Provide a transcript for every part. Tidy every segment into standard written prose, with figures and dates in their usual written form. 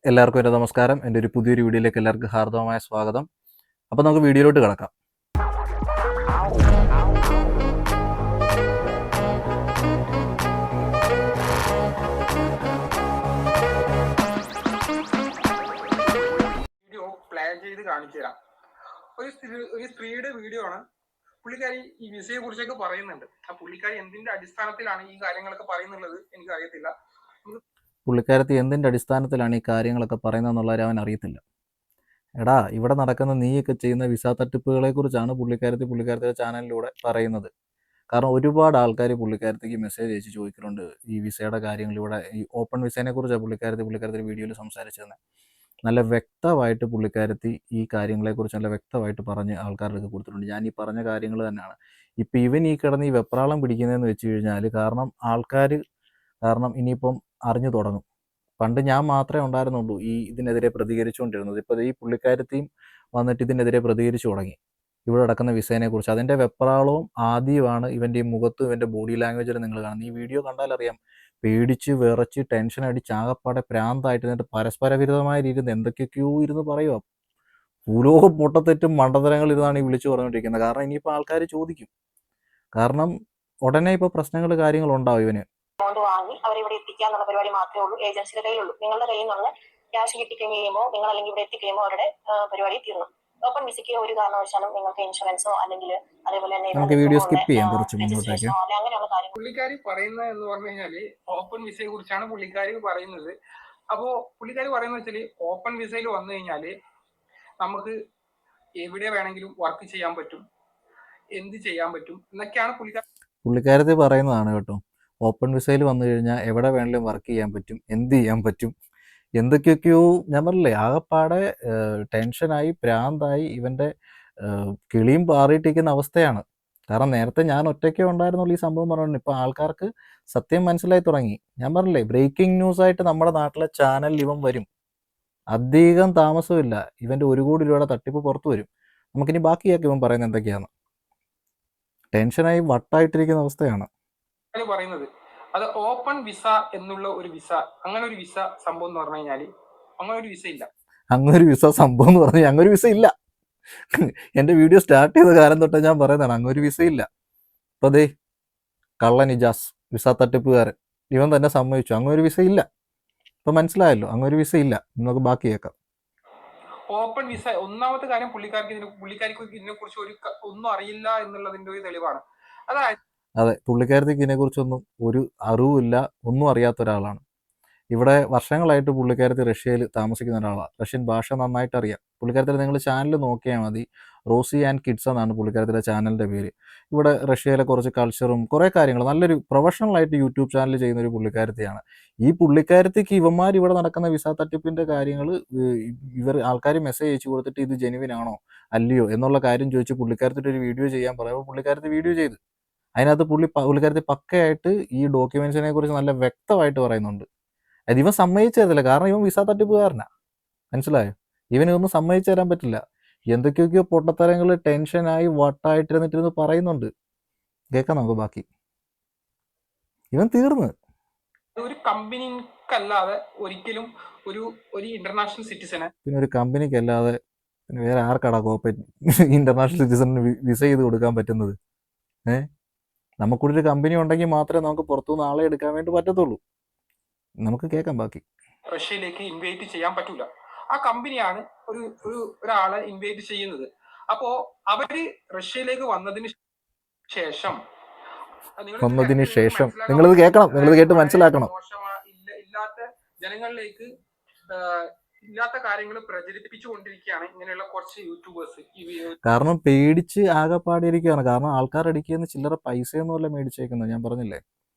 എല്ലാവർക്കും എൻ്റെ നമസ്കാരം. എൻ്റെ ഒരു പുതിയൊരു വീഡിയോയിലേക്ക് എല്ലാവർക്കും ഹാർദവമായ സ്വാഗതം. അപ്പോൾ നമുക്ക് വീഡിയോയിലോട്ട് കിടക്കാം. വീഡിയോ പ്ലാൻ ചെയ്ത് കാണിച്ചു തരാം. ഒരു സ്ത്രീയുടെ വീഡിയോ ആണ്. പുള്ളിക്കാരി ഈ വിസയെ കുറിച്ചൊക്കെ പറയുന്നുണ്ട്. ആ പുള്ളിക്കാരി എന്തിന്റെ അടിസ്ഥാനത്തിലാണ് ഈ കാര്യങ്ങളൊക്കെ പറയുന്നുള്ളത് എനിക്ക് അറിയത്തില്ല. പുള്ളിക്കാരത്തി എന്തിൻ്റെ അടിസ്ഥാനത്തിലാണ് ഈ കാര്യങ്ങളൊക്കെ പറയുന്നതെന്നുള്ളത് അവൻ അറിയത്തില്ല. എടാ, ഇവിടെ നടക്കുന്ന നീയൊക്കെ ചെയ്യുന്ന വിസ തട്ടിപ്പുകളെക്കുറിച്ചാണ് പുള്ളിക്കാരത്തിയുടെ ചാനലിലൂടെ പറയുന്നത്. കാരണം ഒരുപാട് ആൾക്കാർ പുള്ളിക്കാരത്തിക്ക് മെസ്സേജ് അയച്ച് ചോദിക്കുന്നുണ്ട് ഈ വിസയുടെ കാര്യങ്ങൾ. ഇവിടെ ഈ ഓപ്പൺ വിസേനെ കുറിച്ചാണ് പുള്ളിക്കാരത്തി വീഡിയോയിൽ സംസാരിച്ചത്. നല്ല വ്യക്തമായിട്ട് പുള്ളിക്കാരത്തി ഈ കാര്യങ്ങളെക്കുറിച്ച് നല്ല വ്യക്തമായിട്ട് പറഞ്ഞ് ആൾക്കാർക്ക് കൊടുത്തിട്ടുണ്ട്. ഞാൻ ഈ പറഞ്ഞ കാര്യങ്ങൾ തന്നെയാണ് ഇപ്പം ഇവൻ ഈ കിടന്ന് ഈ വെപ്രാളം പിടിക്കുന്നതെന്ന് വെച്ച് കഴിഞ്ഞാൽ, കാരണം ഇനിയിപ്പം അറിഞ്ഞു തുടങ്ങും. പണ്ട് ഞാൻ മാത്രമേ ഉണ്ടായിരുന്നുള്ളൂ ഈ ഇതിനെതിരെ പ്രതികരിച്ചുകൊണ്ടിരുന്നത്. ഇപ്പോൾ ഈ പുള്ളിക്കാരത്തിയും വന്നിട്ട് ഇതിനെതിരെ പ്രതികരിച്ചു തുടങ്ങി, ഇവിടെ നടക്കുന്ന വിസേനെ കുറിച്ച്. അതിൻ്റെ വെപ്രാളവും ആദ്യമാണ് ഇവൻ്റെ ഈ മുഖത്തും ഇവൻ്റെ ബോഡി ലാംഗ്വേജിൽ നിങ്ങൾ കാണുന്നത്. ഈ വീഡിയോ കണ്ടാലറിയാം, പേടിച്ച് വിറച്ച് ടെൻഷൻ അടിച്ച് ആകപ്പാടെ പ്രാന്തായിട്ട് എന്നിട്ട് പരസ്പര വിരുദ്ധമായ രീതിയിൽ എന്തൊക്കെയൊക്കെയോ ഇരുന്ന് പറയുക. ഭൂലോക പൊട്ടത്തെറ്റും മണ്ടത്തരങ്ങൾ ഇരുന്നാണ് ഈ വിളിച്ചു പറഞ്ഞുകൊണ്ടിരിക്കുന്നത്. കാരണം ഇനിയിപ്പോൾ ആൾക്കാർ ചോദിക്കും. കാരണം ഉടനെ ഇപ്പോൾ പ്രശ്നങ്ങൾ കാര്യങ്ങളുണ്ടാവും ഇവന്. വാങ്ങി അവരെ ഇവിടെ എത്തിക്കാന്നുള്ള പരിപാടി മാത്രമേ ഉള്ളൂ. ഏജൻസിയുടെ കയ്യിലുള്ളൂ. നിങ്ങളുടെ കയ്യിൽ നിന്നുള്ള ക്യാഷ് കിട്ടിക്കഴിയുമ്പോൾ നിങ്ങൾ അല്ലെങ്കിൽ ഇവിടെ എത്തിക്കഴിയുമ്പോൾ അവരുടെ പരിപാടി തീർന്നു. ഓപ്പൺ വിസയ്ക്ക് ഒരു കാരണവശാലും നിങ്ങൾക്ക് ഇൻഷുറൻസോ അല്ലെങ്കിൽ അതേപോലെ തന്നെ വീഡിയോ സ്കിപ്പ് ചെയ്യാം കുറച്ച് മുന്നോട്ടേക്ക്. അങ്ങനെയുള്ള കാര്യങ്ങൾ പുള്ളിക്കാരി പറയുന്നത് എന്ന് പറഞ്ഞു കഴിഞ്ഞാല് ഓപ്പൺ വിസയെ കുറിച്ചാണ് പുള്ളിക്കാരി പറയുന്നത്. അപ്പോ പുള്ളിക്കാരി പറയുന്നത് വെച്ചാല് ഓപ്പൺ വിസയിൽ വന്നു കഴിഞ്ഞാല് നമുക്ക് എവിടെ വേണമെങ്കിലും വർക്ക് ചെയ്യാൻ പറ്റും, എന്ത് ചെയ്യാൻ പറ്റും എന്നൊക്കെയാണ് പുള്ളിക്കാരത്തി പറയുന്നതാണ് കേട്ടോ. ഓപ്പൺ വിസയിൽ വന്നു കഴിഞ്ഞാൽ എവിടെ വേണമെങ്കിലും വർക്ക് ചെയ്യാൻ പറ്റും, എന്ത് ചെയ്യാൻ പറ്റും, എന്തൊക്കെയൊക്കെയോ ഞാൻ പറഞ്ഞില്ലേ. ആകെപ്പാടെ ടെൻഷനായി പ്രാന്തായി ഇവൻ്റെ കിളിയും പാറിയിട്ടിരിക്കുന്ന അവസ്ഥയാണ്. കാരണം നേരത്തെ ഞാൻ ഒറ്റയ്ക്കേ ഉണ്ടായിരുന്നുള്ളൂ ഈ സംഭവം പറഞ്ഞു. ഇപ്പോൾ ആൾക്കാർക്ക് സത്യം മനസ്സിലായി തുടങ്ങി. ഞാൻ പറഞ്ഞില്ലേ, ബ്രേക്കിംഗ് ന്യൂസായിട്ട് നമ്മുടെ നാട്ടിലെ ചാനലിൽ ഇവൻ വരും. അധികം താമസമില്ല, ഇവൻ്റെ 1 കോടി രൂപയുടെ തട്ടിപ്പ് പുറത്തു വരും. നമുക്കിനി ബാക്കിയൊക്കെ ഇവൻ പറയുന്നത് എന്തൊക്കെയാണ്. ടെൻഷനായി വട്ടായിട്ടിരിക്കുന്ന അവസ്ഥയാണ് പറയുന്നത്. അത് ഓപ്പൺ വിസ എന്നുള്ള ഒരു വിസ, അങ്ങനെ ഒരു വിസ സംഭവം എന്ന് പറഞ്ഞു കഴിഞ്ഞാൽ അങ്ങനെ ഒരു വിസ ഇല്ല. അങ്ങനെ ഒരു വിസ സംഭവം എന്ന് പറഞ്ഞാൽ അങ്ങനെ ഒരു വിസ ഇല്ല. എൻ്റെ വീഡിയോ സ്റ്റാർട്ട് ചെയ്ത കാലം തൊട്ട് ഞാൻ പറയുന്നതാണ്, അങ്ങനെ ഒരു വിസ ഇല്ല. അപ്പോൾ അതേ കള്ളൻ ഇജാസ് വിസ തട്ടിപ്പുകാരൻ ഇവൻ തന്നെ സമ്മതിച്ചു, അങ്ങനെ ഒരു വിസ ഇല്ല. ഇപ്പം മനസ്സിലായല്ലോ, അങ്ങനെ ഒരു വിസ ഇല്ല. നമുക്ക് ബാക്കി കേൾക്കാം. ഓപ്പൺ വിസ, ഒന്നാമത്തെ കാര്യം പുള്ളിക്കാരിക്ക് ഇതിനെ കുറിച്ച് ഒന്നും അറിയില്ല എന്നുള്ളതിന്റെ ഒരു തെളിവാണ്. അതായത് അതെ, പുള്ളിക്കാരത്തിക്ക് ഇതിനെക്കുറിച്ചൊന്നും ഒരു അറിവുമില്ല, ഒന്നും അറിയാത്ത ഒരാളാണ്. ഇവിടെ വർഷങ്ങളായിട്ട് പുള്ളിക്കാരത്തി റഷ്യയിൽ താമസിക്കുന്ന ഒരാളാണ്. റഷ്യൻ ഭാഷ നന്നായിട്ട് അറിയാം. പുള്ളിക്കാരത്തിൽ നിങ്ങൾ ചാനൽ നോക്കിയാൽ മതി, റോസി ആൻഡ് കിഡ്സ് എന്നാണ് പുള്ളിക്കാരത്തിൻ്റെ ചാനലിൻ്റെ പേര്. ഇവിടെ റഷ്യയിലെ കുറച്ച് കൾച്ചറും കുറേ കാര്യങ്ങൾ നല്ലൊരു പ്രൊഫഷണലായിട്ട് യൂട്യൂബ് ചാനൽ ചെയ്യുന്ന ഒരു പുള്ളിക്കാരത്തിയാണ്. ഈ പുള്ളിക്കാരത്തിക്ക് ഇവന്മാർ ഇവിടെ നടക്കുന്ന വിസ തട്ടിപ്പിൻ്റെ കാര്യങ്ങൾ ആൾക്കാർ മെസ്സേജ് അയച്ചു കൊടുത്തിട്ട് ഇത് ജെനുവിൻ ആണോ അല്ലയോ എന്നുള്ള കാര്യം ചോദിച്ച് പുള്ളിക്കാരത്തിൻ്റെ ഒരു വീഡിയോ ചെയ്യാൻ പറയുമ്പോൾ പുള്ളിക്കാരത്തി വീഡിയോ ചെയ്ത് അതിനകത്ത് പുള്ളിക്കാരത്തി പക്കയായിട്ട് ഈ ഡോക്യുമെൻസിനെ കുറിച്ച് നല്ല വ്യക്തമായിട്ട് പറയുന്നുണ്ട്. അത് ഇവൻ സമ്മതിച്ചു തരത്തില്ല, കാരണം ഇവൻ വിസ തട്ടിപ്പുകാരനാ. മനസ്സിലായോ? ഇവനൊന്നും സമ്മതിച്ചു തരാൻ പറ്റില്ല. എന്തൊക്കെയൊക്കെയോ പൊട്ടത്തരങ്ങൾ ടെൻഷനായി വട്ടായിട്ടിരുന്നിട്ടിരുന്ന് പറയുന്നുണ്ട്. കേൾക്കാം നമുക്ക് ബാക്കി. ഇവൻ തീർന്ന്. ഒരു കമ്പനിക്കല്ലാതെ ഒരിക്കലും ഒരു ഇന്റർനാഷണൽ സിറ്റിസന്, പിന്നെ ഒരു കമ്പനിക്കല്ലാതെ പിന്നെ വേറെ ആർക്കാടാ ഇന്റർനാഷണൽ സിറ്റിസണിന് വിസ ചെയ്ത് കൊടുക്കാൻ പറ്റുന്നത്? നമുക്കൂടെ ഒരു കമ്പനി ഉണ്ടെങ്കിൽ മാത്രമേ നമുക്ക് പുറത്തുനിന്ന് ആളെ എടുക്കാൻ വേണ്ടി പറ്റത്തുള്ളൂ. നമുക്ക് കേൾക്കാം ബാക്കി. റഷ്യയിലേക്ക് ഇൻവൈറ്റ് ചെയ്യാൻ പറ്റൂല. ആ കമ്പനിയാണ് ഒരാളെ ഇൻവൈറ്റ് ചെയ്യുന്നത്. അപ്പോ അവര് റഷ്യയിലേക്ക് വന്നതിന് ശേഷം നിങ്ങളിത് കേൾക്കണം, നിങ്ങളിത് കേട്ട് മനസ്സിലാക്കണം. ഇല്ലാത്ത ജനങ്ങളിലേക്ക് ഇല്ലാത്ത കാര്യങ്ങൾ പ്രചരിപ്പിച്ചുകൊണ്ടിരിക്കുകയാണ് ഇങ്ങനെയുള്ള കുറച്ച് യൂട്യൂബേഴ്സ്. കാരണം പേടിച്ച് ആകെപ്പാടിയിരിക്കുകയാണ്. കാരണം ആൾക്കാർ അടിക്കുന്ന ചില്ലറ പൈസയൊന്നുമല്ല മേടിച്ചേക്കുന്നത്. ഞാൻ പറഞ്ഞില്ലേ,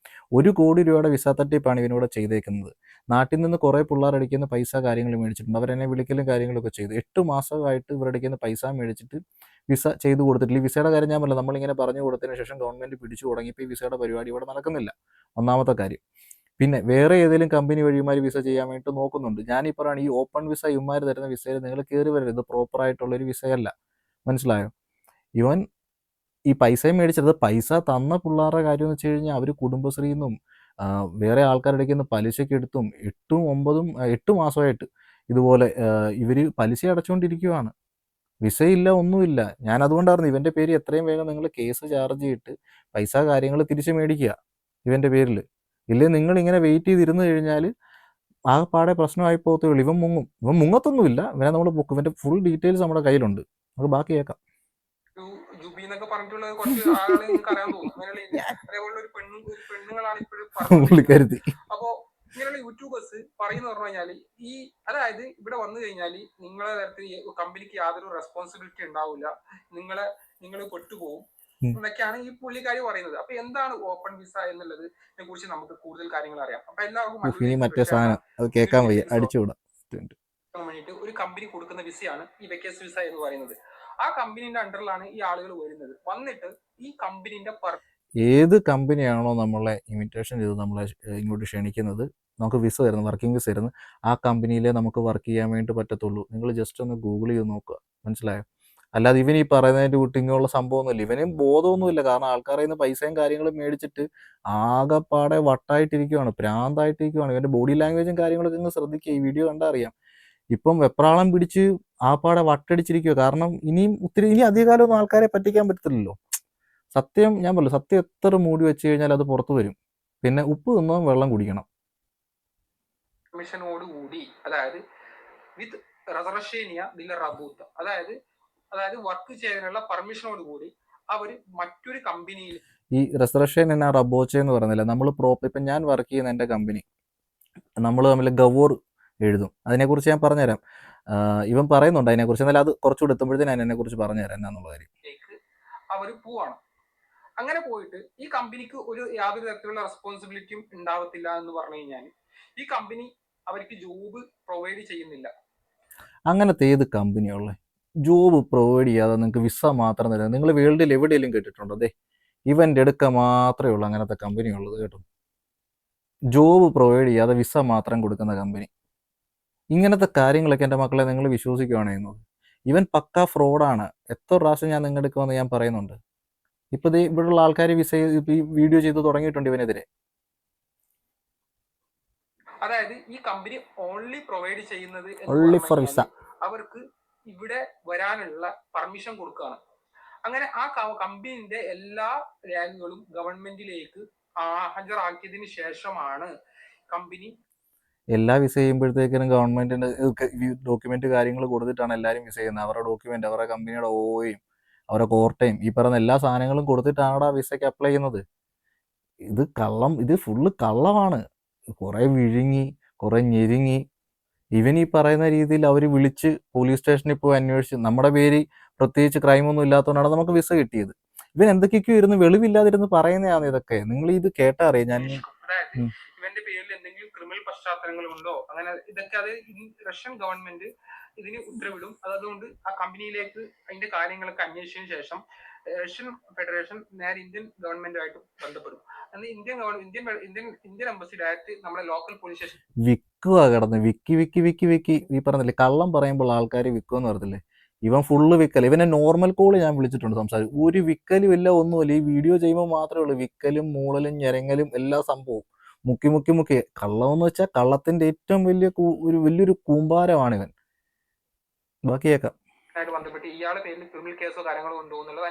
1 കോടി രൂപയുടെ വിസ തട്ടിപ്പാണ് ഇവനിവിടെ ചെയ്തേക്കുന്നത്. നാട്ടിൽ നിന്ന് കുറേ പിള്ളേരടിക്കുന്ന പൈസ കാര്യങ്ങൾ മേടിച്ചിട്ടുണ്ട്. അവരെന്നെ വിളിക്കലും കാര്യങ്ങളൊക്കെ ചെയ്തു. 8 മാസമായിട്ട് ഇവരടിക്കുന്ന പൈസ മേടിച്ചിട്ട് വിസ ചെയ്ത് കൊടുത്തിട്ടില്ല. ഈ വിസയുടെ കാര്യം ഞാൻ പറഞ്ഞില്ല, നമ്മളിങ്ങനെ പറഞ്ഞു കൊടുത്തതിന് ശേഷം ഗവൺമെൻറ് പിടിച്ചു തുടങ്ങിയപ്പോൾ ഈ വിസയുടെ പരിപാടി ഇവിടെ നടക്കുന്നില്ല. ഒന്നാമത്തെ കാര്യം. പിന്നെ വേറെ ഏതെങ്കിലും കമ്പനി വഴി ഇവന്മാർ വിസ ചെയ്യാൻ വേണ്ടിയിട്ട് നോക്കുന്നുണ്ട്. ഞാനീ പറയുകയാണ്, ഈ ഓപ്പൺ വിസ ഇവന്മാർ തരുന്ന വിസയിൽ നിങ്ങൾ കയറി വരരുത്. ഇത് പ്രോപ്പറായിട്ടുള്ളൊരു വിസയല്ല. മനസ്സിലായോ? ഇവൻ ഈ പൈസയും മേടിച്ചത്, പൈസ തന്ന പിള്ളേരുടെ കാര്യം എന്ന് വെച്ച് കഴിഞ്ഞാൽ അവർ കുടുംബശ്രീയിൽ നിന്നും വേറെ ആൾക്കാരുടെ നിന്ന് പലിശയ്ക്ക് എടുത്തും 8 മാസമായിട്ട് ഇതുപോലെ ഇവർ പലിശ അടച്ചുകൊണ്ടിരിക്കുകയാണ്. വിസയില്ല, ഒന്നുമില്ല. ഞാൻ അതുകൊണ്ടായിരുന്നു ഇവൻ്റെ പേര് എത്രയും വേഗം നിങ്ങൾ കേസ് ചാർജ് ചെയ്തിട്ട് പൈസ കാര്യങ്ങൾ തിരിച്ച് മേടിക്കുക ഇവൻ്റെ പേരിൽ. ഇല്ലേ നിങ്ങളിങ്ങനെ വെയിറ്റ് ചെയ്തിരുന്നു കഴിഞ്ഞാൽ ആകെപ്പാടെ പ്രശ്നമായി പോകത്തേ ഉള്ളൂ. ഇവൻ മുങ്ങത്തൊന്നുമില്ല. ഇവനെ നമ്മൾ ഇവൻ്റെ ഫുൾ ഡീറ്റെയിൽസ് നമ്മുടെ കയ്യിലുണ്ട്. നമുക്ക് ബാക്കി കേൾക്കാം. ജുബി എന്നൊക്കെ പറഞ്ഞിട്ടുള്ള കുറച്ച് ആളുകളെ നിങ്ങൾക്ക് അറിയാൻ തോന്നും. അതേപോലെ ഒരു പെണ്ണുങ്ങളാണ് ഇപ്പോഴും പുള്ളിക്കാരുത്തി. അപ്പോ ഇങ്ങനെയുള്ള യൂട്യൂബേഴ്സ് പറയുന്ന പറഞ്ഞു കഴിഞ്ഞാല് അതായത് ഇവിടെ വന്നു കഴിഞ്ഞാൽ നിങ്ങളെ തരത്തിൽ കമ്പനിക്ക് യാതൊരു റെസ്പോൺസിബിലിറ്റി ഉണ്ടാവില്ല, നിങ്ങൾ പെട്ടുപോകും എന്നൊക്കെയാണ് ഈ പുള്ളിക്കാരി പറയുന്നത്. അപ്പൊ എന്താണ് ഓപ്പൺ വിസ എന്നുള്ളതിനെ കുറിച്ച് നമുക്ക് കൂടുതൽ കാര്യങ്ങൾ അറിയാം. അപ്പൊ എല്ലാവർക്കും മറ്റേ സാധനം അത് കേൾക്കാൻ വയ്യ, അടിച്ചുവിടാം. വേണ്ടിയിട്ട് ഒരു കമ്പനി കൊടുക്കുന്ന വിസയാണ് ഈ വെക്കേഷൻ വിസ എന്ന് പറയുന്നത്. ആ കമ്പനിന്റെ അണ്ടറിലാണ് ഈ ആളുകൾ വരുന്നത്. വന്നിട്ട് ഈ കമ്പനിന്റെ ഏത് കമ്പനിയാണോ നമ്മളെ ഇമിറ്റേഷൻ ചെയ്ത് നമ്മളെ ഇങ്ങോട്ട് ക്ഷണിക്കുന്നത്, നമുക്ക് വിസ തരുന്നത്, വർക്കിംഗ് വിസ തരുന്നത്, ആ കമ്പനിയിലെ നമുക്ക് വർക്ക് ചെയ്യാൻ വേണ്ടി പറ്റത്തുള്ളൂ. നിങ്ങൾ ജസ്റ്റ് ഒന്ന് ഗൂഗിൾ ചെയ്ത് നോക്കുക, മനസ്സിലായോ? അല്ലാതെ ഇവൻ ഈ പറയുന്നതിൻ്റെ കൂട്ടി ഇങ്ങനെയുള്ള സംഭവമൊന്നുമില്ല. ഇവനും ബോധമൊന്നുമില്ല. കാരണം ആൾക്കാരുടെ നിന്ന് പൈസയും കാര്യങ്ങളും മേടിച്ചിട്ട് ആകെപ്പാടെ വട്ടായിട്ടിരിക്കുകയാണ്, ഭ്രാന്തായിട്ടിരിക്കുകയാണ്. ഇവൻ്റെ ബോഡി ലാംഗ്വേജും കാര്യങ്ങളൊക്കെ ഒന്ന് ശ്രദ്ധിക്കുക. ഈ വീഡിയോ കണ്ടാൽ അറിയാം. ഇപ്പം വെപ്രാളം പിടിച്ച് ആപ്പാടെ വട്ടടിച്ചിരിക്കുക. കാരണം ഇനി അധികകാലമൊന്നും ആൾക്കാരെ പറ്റിക്കാൻ പറ്റത്തില്ലല്ലോ. സത്യം ഞാൻ പറഞ്ഞു, സത്യം എത്ര മൂടി വെച്ച് കഴിഞ്ഞാൽ അത് പുറത്തു വരും. പിന്നെ ഉപ്പ് തിന്നോ വെള്ളം കുടിക്കണം. കൂടി അതായത് വിത്ത് റസറഷേനിയ ദില റബൂത്ത, അതായത് വർക്ക് ചെയ്യാനുള്ള പെർമിഷനോട് കൂടി അവർ മറ്റൊരു കമ്പനിയിൽ ഈ റെസറഷൻ എന്നാ റബോച്ച എന്ന് പറയുന്നില്ല. നമ്മൾ ഇപ്പം ഞാൻ വർക്ക് ചെയ്യുന്ന എൻ്റെ കമ്പനി നമ്മൾ തമ്മിൽ ഗവോർ എഴുതും. അതിനെക്കുറിച്ച് ഞാൻ പറഞ്ഞുതരാം. ഇവൻ പറയുന്നുണ്ട് അതിനെക്കുറിച്ച്. എന്നാൽ അത് കുറച്ചുകൂടെ എത്തുമ്പോഴത്തേന് ഞാൻ അതിനെക്കുറിച്ച് പറഞ്ഞുതരാം എന്നാന്നുള്ള കാര്യം. അവർ പോവാണ്. അങ്ങനെ പോയിട്ട് ഈ കമ്പനിക്ക് യാതൊരു തരത്തിലുള്ള റെസ്പോൺസിബിലിറ്റിയും ഉണ്ടാവത്തില്ല എന്ന് പറഞ്ഞു കഴിഞ്ഞാൽ ഈ കമ്പനി അവർക്ക് ജോബ് പ്രൊവൈഡ് ചെയ്യുന്നില്ല. അങ്ങനത്തെ ഏത് കമ്പനിയുള്ളത്? ജോബ് പ്രൊവൈഡ് ചെയ്യാതെ നിങ്ങൾക്ക് വിസ മാത്രം തരാം. നിങ്ങൾ വേൾഡിൽ എവിടെയെങ്കിലും കേട്ടിട്ടുണ്ടോ? അതെ, ഇവൻ്റെ അടുക്ക മാത്രമേ ഉള്ളൂ അങ്ങനത്തെ കമ്പനി ഉള്ളത് കേട്ടോ. ജോബ് പ്രൊവൈഡ് ചെയ്യാതെ വിസ മാത്രം കൊടുക്കുന്ന കമ്പനി. ഇങ്ങനത്തെ കാര്യങ്ങളൊക്കെ എൻ്റെ മക്കളെ നിങ്ങൾ വിശ്വസിക്കുകയാണ് ചെയ്യുന്നത്. ഇവൻ പക്ക ഫ്രോഡാണ്. എത്ര പ്രാവശ്യം ഞാൻ നിങ്ങളുടെ അടുക്ക് വന്ന് ഞാൻ പറയുന്നുണ്ട്. ഇപ്പൊ ഇവിടെയുള്ള ആൾക്കാർ വിസ ഈ വീഡിയോ ചെയ്ത് തുടങ്ങിയിട്ടുണ്ട് ഇവനെതിരെ. അതായത് ഈ കമ്പനി ഓൺലി പ്രൊവൈഡ് ചെയ്യുന്നത് അവർക്ക് ഇവിടെ വരാനുള്ള പെർമിഷൻ കൊടുക്കുകയാണ്. അങ്ങനെ ആ കമ്പനിന്റെ എല്ലാ രേഖകളും ഗവൺമെന്റിലേക്ക് ഹാജരാക്കിയതിന് ശേഷമാണ് കമ്പനി എല്ലാ വിസ ചെയ്യുമ്പോഴത്തേക്കിനും ഗവൺമെന്റിന്റെ ഡോക്യുമെന്റ് കാര്യങ്ങൾ കൊടുത്തിട്ടാണ് എല്ലാവരും വിസ ചെയ്യുന്നത്. അവരുടെ ഡോക്യുമെന്റ്, അവരുടെ കമ്പനിയുടെ ഓയും അവരുടെ കോർട്ടയും ഈ പറഞ്ഞ എല്ലാ സാധനങ്ങളും കൊടുത്തിട്ടാണ് ആ വിസയ്ക്ക് അപ്ലൈ ചെയ്യുന്നത്. ഇത് ഫുള്ള് കള്ളമാണ്. കുറെ വിഴുങ്ങി, കുറെ ഞെരുങ്ങി. ഇവൻ ഈ പറയുന്ന രീതിയിൽ അവർ വിളിച്ച് പോലീസ് സ്റ്റേഷനിൽ പോയി അന്വേഷിച്ച്, നമ്മുടെ പേര് പ്രത്യേകിച്ച് ക്രൈമൊന്നും ഇല്ലാത്തതുകൊണ്ടാണ് നമുക്ക് വിസ കിട്ടിയത്. ഇവൻ എന്തൊക്കെയൊക്കെയോ ഇരുന്ന് വെളിവില്ലാതിരുന്ന് പറയുന്നതാണ് ഇതൊക്കെ. നിങ്ങൾ ഇത് കേട്ടാ അറിയാം. ഞാൻ ഇവന്റെ പേരിൽ എന്തെങ്കിലും ക്രിമിനൽ പശ്ചാത്തലങ്ങളുണ്ടോ അങ്ങനെ ഇതൊക്കെ അത് റഷ്യൻ ഗവൺമെന്റ് ഇതിന് ഉത്തരവിടും. അതുകൊണ്ട് ആ കമ്പനിയിലേക്ക് അതിന്റെ കാര്യങ്ങളൊക്കെ അന്വേഷിച്ചതിന് ശേഷം റഷ്യൻ ഫെഡറേഷൻ നേരെ ഇന്ത്യൻ ഗവൺമെന്റുമായിട്ട് ബന്ധപ്പെടും. അന്ന് ഇന്ത്യൻ എംബസി ഡയറക്റ്റ് നമ്മുടെ ലോക്കൽ പോലീസ് സ്റ്റേഷൻ വിൽക്കുക കിടന്ന് വിക്കി ഈ പറഞ്ഞില്ലേ, കള്ളം പറയുമ്പോൾ ആൾക്കാർ വിൽക്കുമെന്ന് പറഞ്ഞില്ലേ. ഇവൻ ഫുള്ള് വിക്കൽ. ഇവനെ നോർമൽ കോള് ഞാൻ വിളിച്ചിട്ടുണ്ട് സംസാരിക്കും. ഒരു വിക്കലും ഇല്ല, ഒന്നുമില്ല. ഈ വീഡിയോ ചെയ്യുമ്പോൾ മാത്രമേ ഉള്ളൂ വിക്കലും മൂളലും ഞെരങ്ങലും എല്ലാ സംഭവവും. മുക്കി കള്ളമെന്ന് വെച്ചാൽ കള്ളത്തിന്റെ ഏറ്റവും വലിയൊരു കൂമ്പാരമാണ് ഇവൻ. ബാക്കി കേൾക്കാം. ബന്ധപ്പെട്ട് ഇയാളുടെ പേരിൽ ക്രിമിനൽ കേസോ കാര്യങ്ങളോ ഉണ്ടോ എന്നുള്ളത്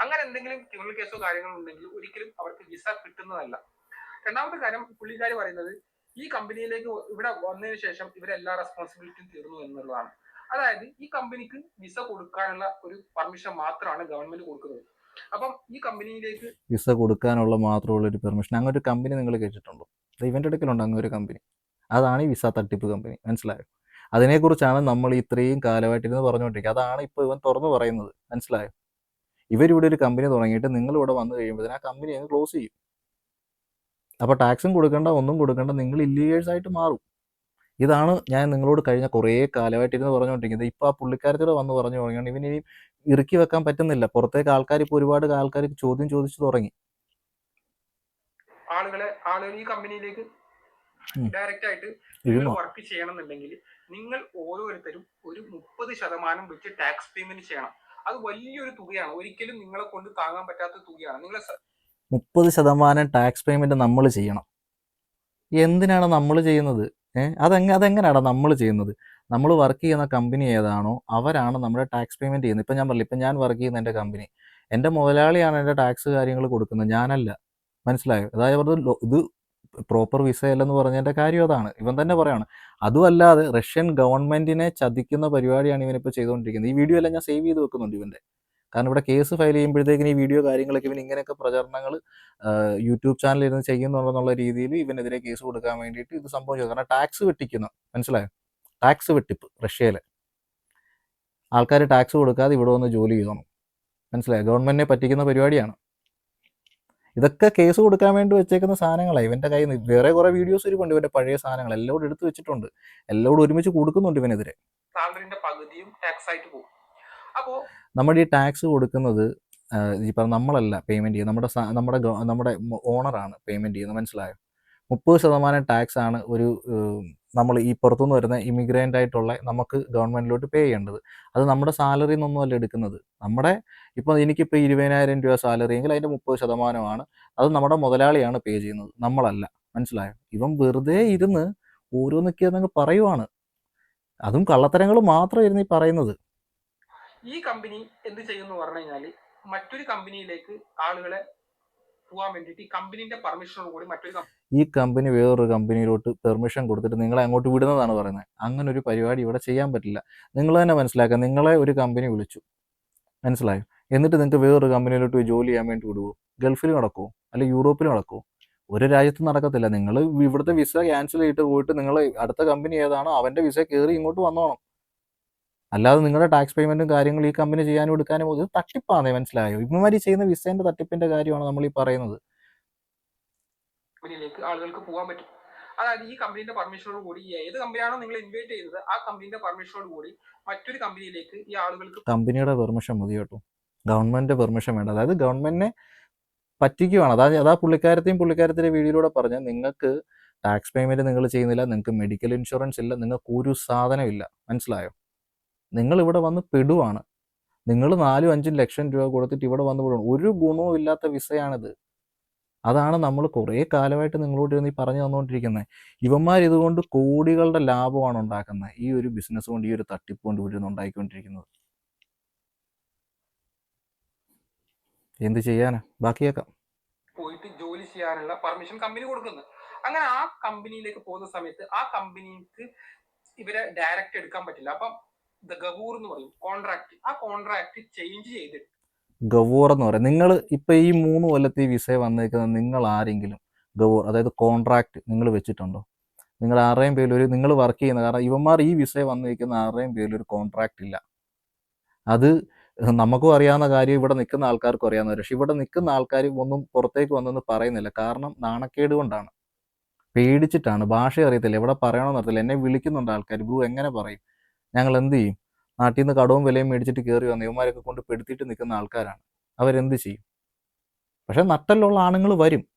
അങ്ങനെ എന്തെങ്കിലും ക്രിമിനൽ കേസോ കാര്യങ്ങളോ ഉണ്ടെങ്കിൽ ഒരിക്കലും അവർക്ക് വിസ കിട്ടുന്നതല്ല. രണ്ടാമത്തെ കാര്യം പുള്ളിക്കാരി പറയുന്നത് ഈ കമ്പനിയിലേക്ക് ഇവിടെ വന്നതിന് ശേഷം ഇവരെല്ലാ റെസ്പോൺസിബിലിറ്റിയും തീർന്നു എന്നുള്ളതാണ്. അതായത് ഈ കമ്പനിക്ക് വിസ കൊടുക്കാനുള്ള ഒരു പെർമിഷൻ മാത്രമാണ് ഗവൺമെന്റ് കൊടുക്കുന്നത്. അപ്പം ഈ കമ്പനിയിലേക്ക് വിസ കൊടുക്കാനുള്ള മാത്രമുള്ള ഒരു പെർമിഷൻ, അങ്ങനെ ഒരു കമ്പനി നിങ്ങൾ കേട്ടിട്ടുണ്ടോ? ഇവന്റെ അടുക്കലുണ്ട് അങ്ങനെ ഒരു കമ്പനി. അതാണ് ഈ വിസ തട്ടിപ്പ് കമ്പനി. മനസ്സിലായോ? അതിനെക്കുറിച്ചാണ് നമ്മൾ ഇത്രയും കാലമായിട്ടിരുന്ന് പറഞ്ഞുകൊണ്ടിരിക്കുക. അതാണ് ഇപ്പോൾ ഇവൻ തുറന്നു പറയുന്നത്. മനസ്സിലായോ? ഇവരിവിടെ ഒരു കമ്പനി തുടങ്ങിയിട്ട് നിങ്ങളിവിടെ വന്നു കഴിയുമ്പോഴത്തേന് ആ കമ്പനി അങ്ങ് ക്ലോസ് ചെയ്യും. അപ്പോൾ ടാക്സും കൊടുക്കേണ്ട, ഒന്നും കൊടുക്കേണ്ട, നിങ്ങൾ ഇല്ലീഗൽസ് ആയിട്ട് മാറും. ഇതാണ് ഞാൻ നിങ്ങളോട് കഴിഞ്ഞ കുറേ കാലമായിട്ടിരുന്ന് പറഞ്ഞുകൊണ്ടിരിക്കുന്നത്. ഇപ്പോൾ ആ പുള്ളിക്കാരത്തോടെ വന്ന് പറഞ്ഞു തുടങ്ങിയാണ് ഇവന് ഇനി ഇറുക്കി വെക്കാൻ പറ്റുന്നില്ല. പുറത്തേക്ക് ആൾക്കാർ ഇപ്പോൾ ഒരുപാട് ആൾക്കാർ ചോദ്യം ചോദിച്ചു തുടങ്ങി. ആളുകൾ ഈ കമ്പനിയിലേക്ക് ഡയറക്റ്റ് ആയിട്ട് വർക്ക് ചെയ്യണമെന്നുണ്ടെങ്കിൽ നിങ്ങൾ ഓരോരുത്തരും ഒരു 30% വെച്ച് ടാക്സ് പേയ്മെന്റ് ചെയ്യണം. അത് വലിയൊരു തുകയാണ്. ഒരിക്കലും നിങ്ങളെ കൊണ്ട് താങ്ങാൻ പറ്റാത്ത തുകയാണ്. 30% ടാക്സ് പേയ്മെന്റ് നമ്മൾ ചെയ്യണം. എന്തിനാണ് നമ്മൾ ചെയ്യുന്നത്? അതെങ്ങനെയാണ് നമ്മൾ ചെയ്യുന്നത്? നമ്മൾ വർക്ക് ചെയ്യുന്ന കമ്പനി ഏതാണോ അവരാണ് നമ്മുടെ ടാക്സ് പേയ്മെൻറ്റ് ചെയ്യുന്നത്. ഇപ്പം ഞാൻ പറഞ്ഞില്ലേ, ഇപ്പം ഞാൻ വർക്ക് ചെയ്യുന്ന എൻ്റെ കമ്പനി, എൻ്റെ മുതലാളിയാണ് എൻ്റെ ടാക്സ് കാര്യങ്ങൾ കൊടുക്കുന്നത്, ഞാനല്ല. മനസ്സിലായോ? അതായത് ഇത് പ്രോപ്പർ വിസ അല്ലെന്ന് പറഞ്ഞതിൻ്റെ കാര്യം അതാണ്. ഇവൻ തന്നെ പറയാണ്. അതുമല്ലാതെ റഷ്യൻ ഗവൺമെൻറ്റിനെ ചതിക്കുന്ന പരിപാടിയാണ് ഇവനിപ്പോൾ ചെയ്തുകൊണ്ടിരിക്കുന്നത്. ഈ വീഡിയോ എല്ലാം ഞാൻ സേവ് ചെയ്ത് വെക്കുന്നുണ്ട് ഇവൻ്റെ. കാരണം ഇവിടെ കേസ് ഫയൽ ചെയ്യുമ്പോഴത്തേക്കിന് ഈ വീഡിയോ കാര്യങ്ങളൊക്കെ ഇവൻ ഇങ്ങനെയൊക്കെ പ്രചരണങ്ങൾ യൂട്യൂബ് ചാനലിൽ ഇരുന്ന് ചെയ്യുന്നുണ്ടെന്നുള്ള രീതിയിൽ ഇവനെതിരെ കേസ് കൊടുക്കാൻ വേണ്ടിയിട്ട് ഇത് സംഭവം ചെയ്തു. കാരണം ടാക്സ് വെട്ടിക്കുന്ന, മനസ്സിലായോ? ടാക്സ് വെട്ടിപ്പ് റഷ്യയിൽ. ആൾക്കാർ ടാക്സ് കൊടുക്കാതെ ഇവിടെ വന്ന് ജോലി ചെയ്യണം. മനസ്സിലായോ? ഗവൺമെൻറ്റിനെ പറ്റിക്കുന്ന പരിപാടിയാണ്. ഇതൊക്കെ കേസ് കൊടുക്കാൻ വേണ്ടി വെച്ചേക്കുന്ന സാധനങ്ങളാണ് ഇവൻ്റെ കയ്യിൽ നിന്ന്. വേറെ കുറേ വീഡിയോസ് ഇരിപ്പുണ്ട് ഇവൻ്റെ പഴയ സാധനങ്ങൾ, എല്ലാം എടുത്ത് വെച്ചിട്ടുണ്ട്. എല്ലാം ഒരുമിച്ച് കൊടുക്കുന്നുണ്ട് ഇവനെതിരെ. സാലറിന്റെ പകുതിയും ടാക്സ് ആയിട്ട് പോകും. അപ്പോൾ നമ്മുടെ ഈ ടാക്സ് കൊടുക്കുന്നത് ഈ പറഞ്ഞ നമ്മളല്ല പേയ്മെൻറ്റ് ചെയ്യുന്നത്, നമ്മുടെ ഓണറാണ് പേയ്മെൻറ്റ് ചെയ്യുന്നത്. മനസ്സിലായോ? 30% ടാക്സ് ആണ് നമ്മൾ ഈ പുറത്തുനിന്ന് വരുന്ന ഇമിഗ്രൻ്റ് ആയിട്ടുള്ള നമുക്ക് ഗവൺമെൻറ്റിലോട്ട് പേ ചെയ്യേണ്ടത്. അത് നമ്മുടെ സാലറിയിൽ നിന്നൊന്നുമല്ല എടുക്കുന്നത്. ഇപ്പോൾ എനിക്കിപ്പോൾ 20,000 രൂപ സാലറി എങ്കിൽ അതിൻ്റെ 30% അത് നമ്മുടെ മുതലാളിയാണ് പേ ചെയ്യുന്നത്, നമ്മളല്ല. മനസ്സിലായോ? ഇവൻ വെറുതെ ഇരുന്ന് ഓരോന്നൊക്കെ അതങ്ങ് പറയുവാണ്. അതും കള്ളത്തരങ്ങൾ മാത്രം ഇരുന്ന് ഈ പറയുന്നത്. ഈ കമ്പനി എന്ത് ചെയ്യുമെന്ന് പറഞ്ഞു കഴിഞ്ഞാൽ മറ്റൊരു കമ്പനിയിലേക്ക് ആളുകളെ പോകാൻ വേണ്ടിയിട്ട് ഈ കമ്പനിന്റെ പെർമിഷനോട് കൂടി ഈ കമ്പനി വേറൊരു കമ്പനിയിലോട്ട് പെർമിഷൻ കൊടുത്തിട്ട് നിങ്ങളെ അങ്ങോട്ട് വിടുന്നതാണ് പറയുന്നത്. അങ്ങനെ ഒരു പരിപാടി ഇവിടെ ചെയ്യാൻ പറ്റില്ല. നിങ്ങൾ തന്നെ മനസ്സിലാക്കുക. നിങ്ങളെ ഒരു കമ്പനി വിളിച്ചു, മനസ്സിലായോ? എന്നിട്ട് നിങ്ങൾക്ക് വേറൊരു കമ്പനിയിലോട്ട് പോയി ജോലി ചെയ്യാൻ വേണ്ടി വിടുവോ? ഗൾഫിൽ നടക്കുമോ? അല്ലെങ്കിൽ യൂറോപ്പിൽ നടക്കുമോ? ഒരു രാജ്യത്തും നടക്കത്തില്ല. നിങ്ങൾ ഇവിടുത്തെ വിസ ക്യാൻസൽ ചെയ്തിട്ട് പോയിട്ട് നിങ്ങൾ അടുത്ത കമ്പനി ഏതാണോ അവൻ്റെ വിസ കയറി ഇങ്ങോട്ട് വന്നോണം. അല്ലാതെ നിങ്ങളുടെ ടാക്സ് പേയ്മെൻറ്റും കാര്യങ്ങളും ഈ കമ്പനി ചെയ്യാനും എടുക്കാനും ഇത് തട്ടിപ്പാണേ. മനസ്സിലായോ? ഇവന്മാർ ചെയ്യുന്ന വിസേൻ്റെ തട്ടിപ്പിൻ്റെ കാര്യമാണ് നമ്മൾ ഈ പറയുന്നത്. കമ്പനിയിലേക്ക് ആളുകൾക്ക് പോകാൻ പറ്റും. അതായത് ഈ കമ്പനിന്റെ പെർമിഷനോട് കൂടി ഏത് കമ്പനിയാണോ നിങ്ങൾ ഇൻവൈറ്റ് ചെയ്തത് ആ കമ്പനിന്റെ പെർമിഷനോട് കൂടി മറ്റൊരു കമ്പനിയിലേക്ക് ഈ ആളുകൾക്ക് കമ്പനിയുടെ പെർമിഷൻ മതി കേട്ടോ, ഗവൺമെൻറ് പെർമിഷൻ വേണ്ട. അതായത് ഗവൺമെൻറ്റിനെ പറ്റിക്കുവാണ്. അതാ പുള്ളിക്കാരത്തിൻ്റെ വീഡിയോയിലൂടെ പറഞ്ഞാൽ നിങ്ങൾക്ക് ടാക്സ് പേയ്മെൻറ്റ് നിങ്ങൾ ചെയ്യുന്നില്ല, നിങ്ങൾക്ക് മെഡിക്കൽ ഇൻഷുറൻസ് ഇല്ല, നിങ്ങൾക്ക് ഒരു സാധനമില്ല. മനസ്സിലായോ? നിങ്ങളിവിടെ വന്ന് പെടുവാണ്. നിങ്ങൾ 4-5 ലക്ഷം രൂപ കൊടുത്തിട്ട് ഇവിടെ വന്ന് പെടുവാണ്. ഒരു ഗുണവും ഇല്ലാത്ത വിസയാണിത്. അതാണ് നമ്മൾ കുറേ കാലമായിട്ട് നിങ്ങളോട് ഇരുന്ന് ഈ പറഞ്ഞു തന്നുകൊണ്ടിരിക്കുന്നത്. ഇവന്മാർ ഇതുകൊണ്ട് കോടികളുടെ ലാഭമാണ് ഉണ്ടാക്കുന്നത്. ഈ ഒരു ബിസിനസ് കൊണ്ട്, ഈ ഒരു തട്ടിപ്പ് കൊണ്ട് ഇവർ ഉണ്ടായിക്കൊണ്ടിരിക്കുന്നത്. എന്ത് ചെയ്യാനാ? ബാക്കിയേക്കാം. പോയിട്ട് ജോലി ചെയ്യാനുള്ള പെർമിഷൻ കമ്പനി കൊടുക്കുന്നത്. അങ്ങനെ ആ കമ്പനിയിലേക്ക് പോകുന്ന സമയത്ത് ആ കമ്പനിക്ക് ഇവരെ ഡയറക്റ്റ് എടുക്കാൻ പറ്റില്ല. അപ്പം ഗവൂർ എന്ന് പറയും കോൺട്രാക്ട്, ആ കോൺട്രാക്ട് ചേഞ്ച് ചെയ്തിട്ട് ഗവൂർ എന്ന് പറയും. നിങ്ങൾ ഇപ്പോൾ ഈ 3 കൊല്ലത്തെ വിസ വന്നേക്കുന്ന നിങ്ങൾ ആരെങ്കിലും ഗവൂർ, അതായത് കോൺട്രാക്ട് നിങ്ങൾ വെച്ചിട്ടുണ്ടോ? നിങ്ങൾ ആരുടെയും പേരിൽ നിങ്ങൾ വർക്ക് ചെയ്യുന്ന, കാരണം ഇവന്മാർ ഈ വിസ വന്നിരിക്കുന്ന ആരുടെയും പേരിൽ ഒരു കോൺട്രാക്ട് ഇല്ല. അത് നമുക്കും അറിയാവുന്ന കാര്യം, ഇവിടെ നിൽക്കുന്ന ആൾക്കാർക്കും അറിയാവുന്ന കാര്യം. പക്ഷെ ഇവിടെ നിൽക്കുന്ന ആൾക്കാർ ഒന്നും പുറത്തേക്ക് വന്നൊന്നും പറയുന്നില്ല. കാരണം നാണക്കേട് കൊണ്ടാണ്, പേടിച്ചിട്ടാണ്. ഭാഷ അറിയത്തില്ല, എവിടെ പറയണമെന്ന് അറിയത്തില്ല. എന്നെ വിളിക്കുന്നുണ്ട് ആൾക്കാർ, ബ്രൂ എങ്ങനെ പറയും, ഞങ്ങൾ എന്ത് ചെയ്യും? നാട്ടിൽ നിന്ന് കടവും വിലയും മേടിച്ചിട്ട് കയറി വന്ന് ഇവന്മാരൊക്കെ കൊണ്ട് പെടുത്തിയിട്ട് നിൽക്കുന്ന ആൾക്കാരാണ്. അവരെന്ത് ചെയ്യും? പക്ഷെ നട്ടലുള്ള ആണുങ്ങൾ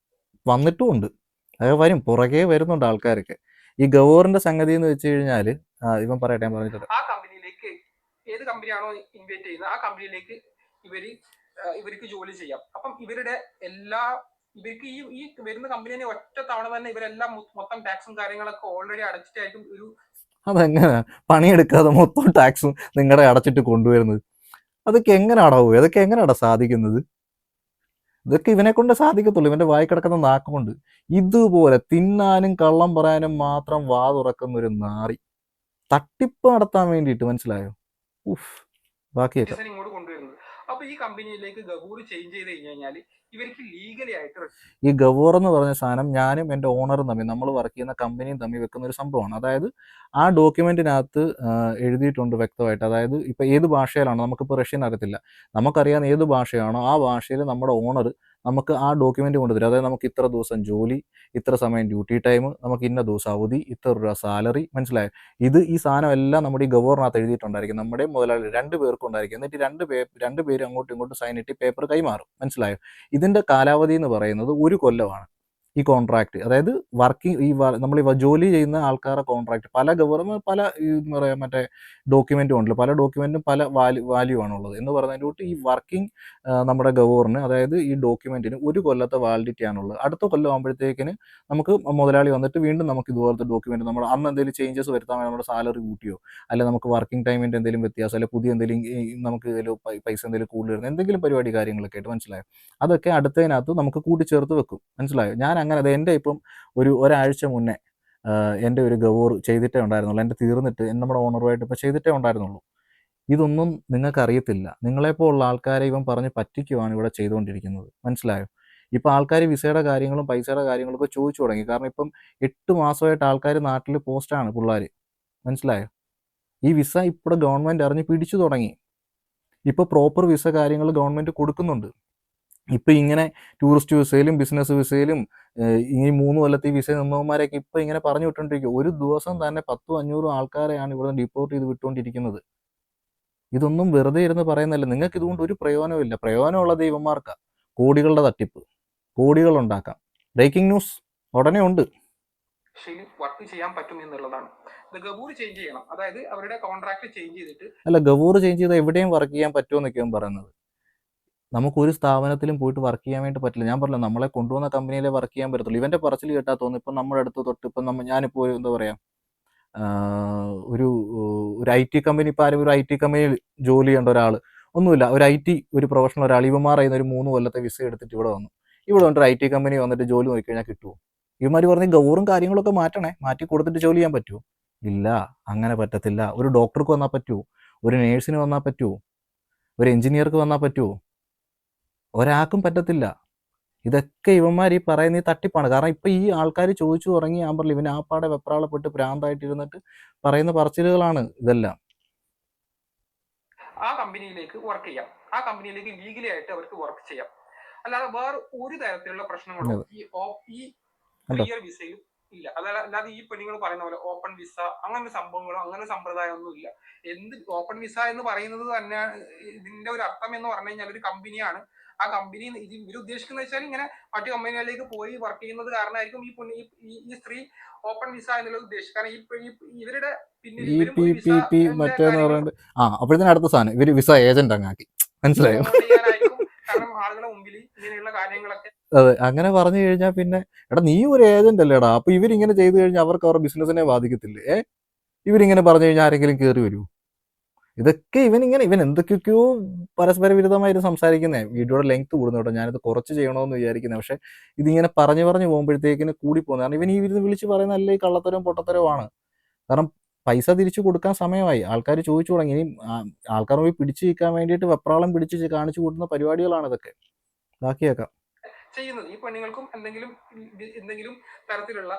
വന്നിട്ടും ഉണ്ട്. അതൊക്കെ വരും, പുറകെ വരുന്നുണ്ട് ആൾക്കാരൊക്കെ. ഈ ഗവൂറിൻ്റെ സംഗതി എന്ന് വെച്ച് കഴിഞ്ഞാൽ, ഇവൻ പറയട്ടെ, ഞാൻ പറഞ്ഞിട്ടുണ്ട്. ആ കമ്പനിയിലേക്ക് ഏത് കമ്പനിയാണോ ഇൻവൈറ്റ് ചെയ്യുന്നത് ആ കമ്പനിയിലേക്ക് ഇവർക്ക് ജോലി ചെയ്യാം. അപ്പം ഇവർക്ക് ഈ വരുന്ന കമ്പനിയെ ഒറ്റ തവണ തന്നെ ഇവരെല്ലാം മൊത്തം ടാക്സും കാര്യങ്ങളൊക്കെ ഓൾറെഡി അടച്ചിട്ടായിരിക്കും അതെങ്ങനെ പണിയെടുക്കാതെ മൊത്തം ടാക്സും നിങ്ങളുടെ അടച്ചിട്ട് കൊണ്ടുവരുന്നത്? അതൊക്കെ എങ്ങനെയാണോ സാധിക്കുന്നത്? ഇതൊക്കെ ഇവനെ കൊണ്ട് സാധിക്കത്തുള്ളൂ, ഇവൻ്റെ വായി കിടക്കുന്ന നാക്കുകൊണ്ട്. ഇതുപോലെ തിന്നാനും കള്ളം പറയാനും മാത്രം വാ തുറക്കുന്ന ഒരു നാറി, തട്ടിപ്പ് നടത്താൻ വേണ്ടിയിട്ട്. മനസ്സിലായോ? ബാക്കിയൊക്കെ ഇങ്ങോട്ട് കൊണ്ടുവരുന്നത്. അപ്പൊ ഈ കമ്പനിയിലേക്ക് ഗവൂർ ചേഞ്ച് ചെയ്ത് കഴിഞ്ഞാൽ ഇവർക്ക് ലീഗലി ആയിട്ട് ഈ ഗവൂർ എന്ന് പറഞ്ഞ സാധനം ഞാനും എൻ്റെ ഓണറും തമ്മിൽ, നമ്മൾ വർക്ക് ചെയ്യുന്ന കമ്പനിയും തമ്മിൽ വെക്കുന്ന ഒരു സംഭവമാണ്. അതായത് ആ ഡോക്യുമെൻറ്റിനകത്ത് എഴുതിയിട്ടുണ്ട് വ്യക്തമായിട്ട്. അതായത് ഇപ്പോൾ ഏത് ഭാഷയിലാണോ, നമുക്കിപ്പോൾ റഷ്യൻ അറിയത്തില്ല, നമുക്കറിയാവുന്ന ഏത് ഭാഷയാണോ ആ ഭാഷയിൽ നമ്മുടെ ഓണർ നമുക്ക് ആ ഡോക്യുമെൻ്റ് കൊണ്ടുതരും. അതായത് നമുക്ക് ഇത്ര ദിവസം ജോലി, ഇത്ര സമയം ഡ്യൂട്ടി ടൈം, നമുക്ക് ഇന്ന ദിവസം അവധി, ഇത്ര രൂപ സാലറി. മനസ്സിലായോ? ഈ സാധനം എല്ലാം നമ്മുടെ ഈ ഗവൂറിനകത്ത് എഴുതിയിട്ടുണ്ടായിരിക്കും. നമ്മുടെ മുതലാളി 2 പേർക്കും ഉണ്ടായിരിക്കും. എന്നിട്ട് 2 പേര് അങ്ങോട്ടും ഇങ്ങോട്ടും സൈൻ ഇട്ട് പേപ്പർ കൈമാറും. മനസ്സിലായോ? ഇതിൻ്റെ കാലാവധി എന്ന് പറയുന്നത് 1 കൊല്ലമാണ്. ഈ കോൺട്രാക്ട്. അതായത് നമ്മൾ ഈ ജോലി ചെയ്യുന്ന ആൾക്കാരുടെ കോൺട്രാക്ട് പല ഗവൺമെന്റ് പല എന്താ പറയുക മറ്റേ ഡോക്യുമെൻറ്റും ഉണ്ടല്ലോ, പല ഡോക്യുമെൻറ്റും പല വാല്യൂ ആണുള്ളത് എന്ന് പറയുന്നതിൻ്റെ കൂട്ട് ഈ വർക്കിംഗ് നമ്മുടെ ഗവറിന്, അതായത് ഈ ഡോക്യുമെൻറ്റിന് 1 കൊല്ലത്തെ വാലിഡിറ്റി ആണുള്ളത്. അടുത്ത കൊല്ലം ആകുമ്പോഴത്തേക്കിന് നമുക്ക് മുതലാളി വന്നിട്ട് വീണ്ടും നമുക്ക് ഇതുപോലത്തെ ഡോക്യുമെൻറ്റ് നമ്മൾ അന്ന് എന്തെങ്കിലും ചേഞ്ചസ് വരുത്താൻ നമ്മുടെ സാലറി കൂട്ടിയോ, അല്ലെങ്കിൽ നമുക്ക് വർക്കിംഗ് ടൈമിൻ്റെ എന്തെങ്കിലും വ്യത്യാസം, അല്ലെങ്കിൽ പുതിയ എന്തെങ്കിലും നമുക്ക് ഇതിൽ പൈസ എന്തെങ്കിലും കൂടുതൽ വരുന്നത് എന്തെങ്കിലും പരിപാടി കാര്യങ്ങളൊക്കെ ആയിട്ട്, മനസ്സിലായോ? അതൊക്കെ അടുത്തതിനകത്ത് നമുക്ക് കൂട്ടിച്ചേർത്ത് വെക്കും, മനസ്സിലായോ? ഞാൻ അങ്ങനെ എൻ്റെ ഇപ്പം ഒരാഴ്ച മുന്നേ എൻ്റെ ഒരു ഗവൂർ ചെയ്തിട്ടേ ഉണ്ടായിരുന്നുള്ളൂ. എൻ്റെ തീർന്നിട്ട് നമ്മുടെ ഓണറുമായിട്ട് ഇപ്പോൾ ചെയ്തിട്ടേ ഉണ്ടായിരുന്നുള്ളൂ. ഇതൊന്നും നിങ്ങൾക്കറിയത്തില്ല. നിങ്ങളെപ്പോലുള്ള ആൾക്കാരെ ഇവൻ പറഞ്ഞ് പറ്റിക്കുവാണ് ഇവിടെ ചെയ്തുകൊണ്ടിരിക്കുന്നത്, മനസ്സിലായോ? ഇപ്പോൾ ആൾക്കാർ വിസയുടെ കാര്യങ്ങളും പൈസയുടെ കാര്യങ്ങളൊക്കെ ചോദിച്ചു തുടങ്ങി. കാരണം ഇപ്പം 8 മാസമായിട്ട് ആൾക്കാർ നാട്ടിൽ പോസ്റ്റാണ് പിള്ളേർ, മനസ്സിലായോ? ഈ വിസ ഇപ്പോൾ ഗവൺമെൻറ് അറിഞ്ഞ് പിടിച്ചു തുടങ്ങി. ഇപ്പോൾ പ്രോപ്പർ വിസ കാര്യങ്ങൾ ഗവൺമെൻറ് കൊടുക്കുന്നുണ്ട്. ഇപ്പം ഇങ്ങനെ ടൂറിസ്റ്റ് വിസയിലും ബിസിനസ് വിസയിലും ഈ 3 കൊല്ലത്തെ ഈ വിസ നിന്നവന്മാരെയൊക്കെ ഇപ്പം ഇങ്ങനെ പറഞ്ഞു വിട്ടുകൊണ്ടിരിക്കുക. ഒരു ദിവസം തന്നെ 10-500 ആൾക്കാരെയാണ് ഇവിടെ ഡിപ്പോർട്ട് ചെയ്ത് വിട്ടുകൊണ്ടിരിക്കുന്നത്. ഇതൊന്നും വെറുതെ ഇരുന്ന് പറയുന്നതല്ല. നിങ്ങൾക്ക് ഇതുകൊണ്ട് ഒരു പ്രയോജനമില്ല. പ്രയോജനമുള്ളത് ഇവന്മാർക്കാണ്. കോടികളുടെ തട്ടിപ്പ്, കോടികൾ ഉണ്ടാക്കാം. ബ്രേക്കിംഗ് ന്യൂസ് ഉടനെ ഉണ്ട്. വർക്ക് ചെയ്യാൻ പറ്റും എന്നുള്ളതാണ്. ഗവൂർ ചേഞ്ച് ചെയ്യണം, അതായത് അവരുടെ കോൺട്രാക്ട് ചേഞ്ച് ചെയ്തിട്ട്. അല്ല, ഗവൂർ ചേഞ്ച് ചെയ്താൽ എവിടെയും വർക്ക് ചെയ്യാൻ പറ്റുമെന്നൊക്കെയാണ് പറയുന്നത്. നമുക്കൊരു സ്ഥാപനത്തിലും പോയിട്ട് വർക്ക് ചെയ്യാൻ വേണ്ടി പറ്റില്ല. ഞാൻ പറഞ്ഞല്ലോ, നമ്മളെ കൊണ്ടുവന്ന കമ്പനിയിലെ വർക്ക് ചെയ്യാൻ പറ്റത്തുള്ളൂ. ഇവൻ്റെ പറച്ചിൽ കേട്ടാൽ തോന്നുന്നു ഇപ്പം നമ്മുടെ അടുത്ത് തൊട്ട് ഇപ്പം ഞാനിപ്പോൾ എന്താ പറയുക ഒരു IT കമ്പനി, ഇപ്പോൾ ആരും ഒരു IT കമ്പനിയിൽ ജോലി ചെയ്യേണ്ട ഒരാൾ ഒന്നുമില്ല, ഒരു ഒരു പ്രൊഫഷണൽ ഒരാൾ ഇവന്മാർ ചെയ്യുന്ന ഒരു 3 കൊല്ലത്തെ വിസ എടുത്തിട്ട് ഇവിടെ വന്നു. ഇവിടെ വന്നിട്ട് IT കമ്പനി വന്നിട്ട് ജോലി നോക്കിക്കഴിഞ്ഞാൽ കിട്ടുമോ? ഇവന്മാർ പറഞ്ഞ് ഗവറും കാര്യങ്ങളൊക്കെ മാറ്റി കൊടുത്തിട്ട് ജോലി ചെയ്യാൻ പറ്റുമോ? ഇല്ല, അങ്ങനെ പറ്റത്തില്ല. ഒരു ഡോക്ടർക്ക് വന്നാൽ പറ്റുമോ? ഒരു നേഴ്സിന് വന്നാൽ പറ്റുമോ? ഒരു എഞ്ചിനീയർക്ക് വന്നാൽ പറ്റുമോ? ഒരാൾക്കും പറ്റത്തില്ല. ഇതൊക്കെ ഇവന്മാർ ഈ പറയുന്ന ഈ തട്ടിപ്പാണ്. കാരണം ഇപ്പം ഈ ആൾക്കാർ ചോദിച്ചു തുടങ്ങി. ഞാൻ പറഞ്ഞില്ല, ഇവൻ ആപ്പാടെ വെപ്രാളപ്പെട്ട് ഭ്രാന്തായിട്ടിരുന്നിട്ട് പറയുന്ന പറച്ചിലുകളാണ് ഇതെല്ലാം. ആ കമ്പനിയിലേക്ക് വർക്ക് ചെയ്യാം, ആ കമ്പനിയിലേക്ക് ലീഗലി ആയിട്ട് അവർക്ക് വർക്ക് ചെയ്യാം. അല്ലാതെ വേറെ ഒരു തരത്തിലുള്ള പ്രശ്നങ്ങളും ഈ ക്ലിയർ വിസയിൽ ഇല്ല. അല്ലാതെ ഈ പെണ്ണുങ്ങൾ പറയുന്ന പോലെ ഓപ്പൺ വിസ അങ്ങനെ സംഭവങ്ങളോ അങ്ങനെ സമ്പ്രദായം ഒന്നും ഇല്ല. ഓപ്പൺ വിസ എന്ന് പറയുന്നത് തന്നെ ഇതിന്റെ ഒരു അർത്ഥം എന്ന് പറഞ്ഞു കഴിഞ്ഞാൽ ഒരു കമ്പനിയാണ്. ആ കമ്പനി ഇവർ ഉദ്ദേശിക്കുന്ന വെച്ചാൽ ഇങ്ങനെ മറ്റു കമ്പനികളിലേക്ക് പോയി വർക്ക് ചെയ്യുന്നത് കാരണമായിരിക്കും ഈ സ്ത്രീ ഓപ്പൺ വിസ എന്നുള്ളത് ഉദ്ദേശിച്ചത്. കാരണം ഇവരുടെ പിന്നിൽ അപ്പോഴത്തേനും അടുത്ത സാധനം ഇവര് വിസ ഏജന്റ് അങ്ങാക്കി, മനസ്സിലായോ? കാരണം ആളുകളെ മുമ്പിൽ ഇങ്ങനെയുള്ള കാര്യങ്ങളൊക്കെ. അതെ, അങ്ങനെ പറഞ്ഞു കഴിഞ്ഞാൽ പിന്നെ എടാ നീ ഒരു ഏജന്റ് അല്ലേടാ. അപ്പൊ ഇവരിങ്ങനെ ചെയ്തു കഴിഞ്ഞാൽ അവർക്ക് അവരുടെ ബിസിനസിനെ ബാധിക്കത്തില്ലേ? ഇവരിങ്ങനെ പറഞ്ഞു കഴിഞ്ഞാൽ ആരെങ്കിലും കയറി വരുമോ? ഇതൊക്കെ ഇവൻ എന്തൊക്കെയൊക്കെയോ പരസ്പര വിരുദ്ധമായിട്ട് സംസാരിക്കുന്നേ. വീഡിയോയുടെ ലെങ്ത് കൂടുന്നു കേട്ടോ. ഞാനിത് കുറച്ച് ചെയ്യണമെന്ന് വിചാരിക്കുന്നത്. പക്ഷെ ഇതിങ്ങനെ പറഞ്ഞു പോകുമ്പോഴത്തേക്കിന് കൂടിപ്പോകുന്നത്. കാരണം ഇവൻ ഈ വിളിച്ച് പറയുന്ന അല്ലേ ഈ കള്ളത്തരവും പൊട്ടത്തരവുമാണ്. കാരണം പൈസ തിരിച്ചു കൊടുക്കാൻ സമയമായി. ആൾക്കാർ ചോദിച്ചു തുടങ്ങി. ഇനി ആൾക്കാർ പോയി പിടിച്ചു നിൽക്കാൻ വേണ്ടിയിട്ട് വെപ്രാളം പിടിച്ച് കാണിച്ചു കൂട്ടുന്ന പരിപാടികളാണ് ഇതൊക്കെ. ബാക്കിയേക്കാം ചെയ്യുന്നത്. ഈ പെണ്ണുങ്ങൾക്കും എന്തെങ്കിലും തരത്തിലുള്ള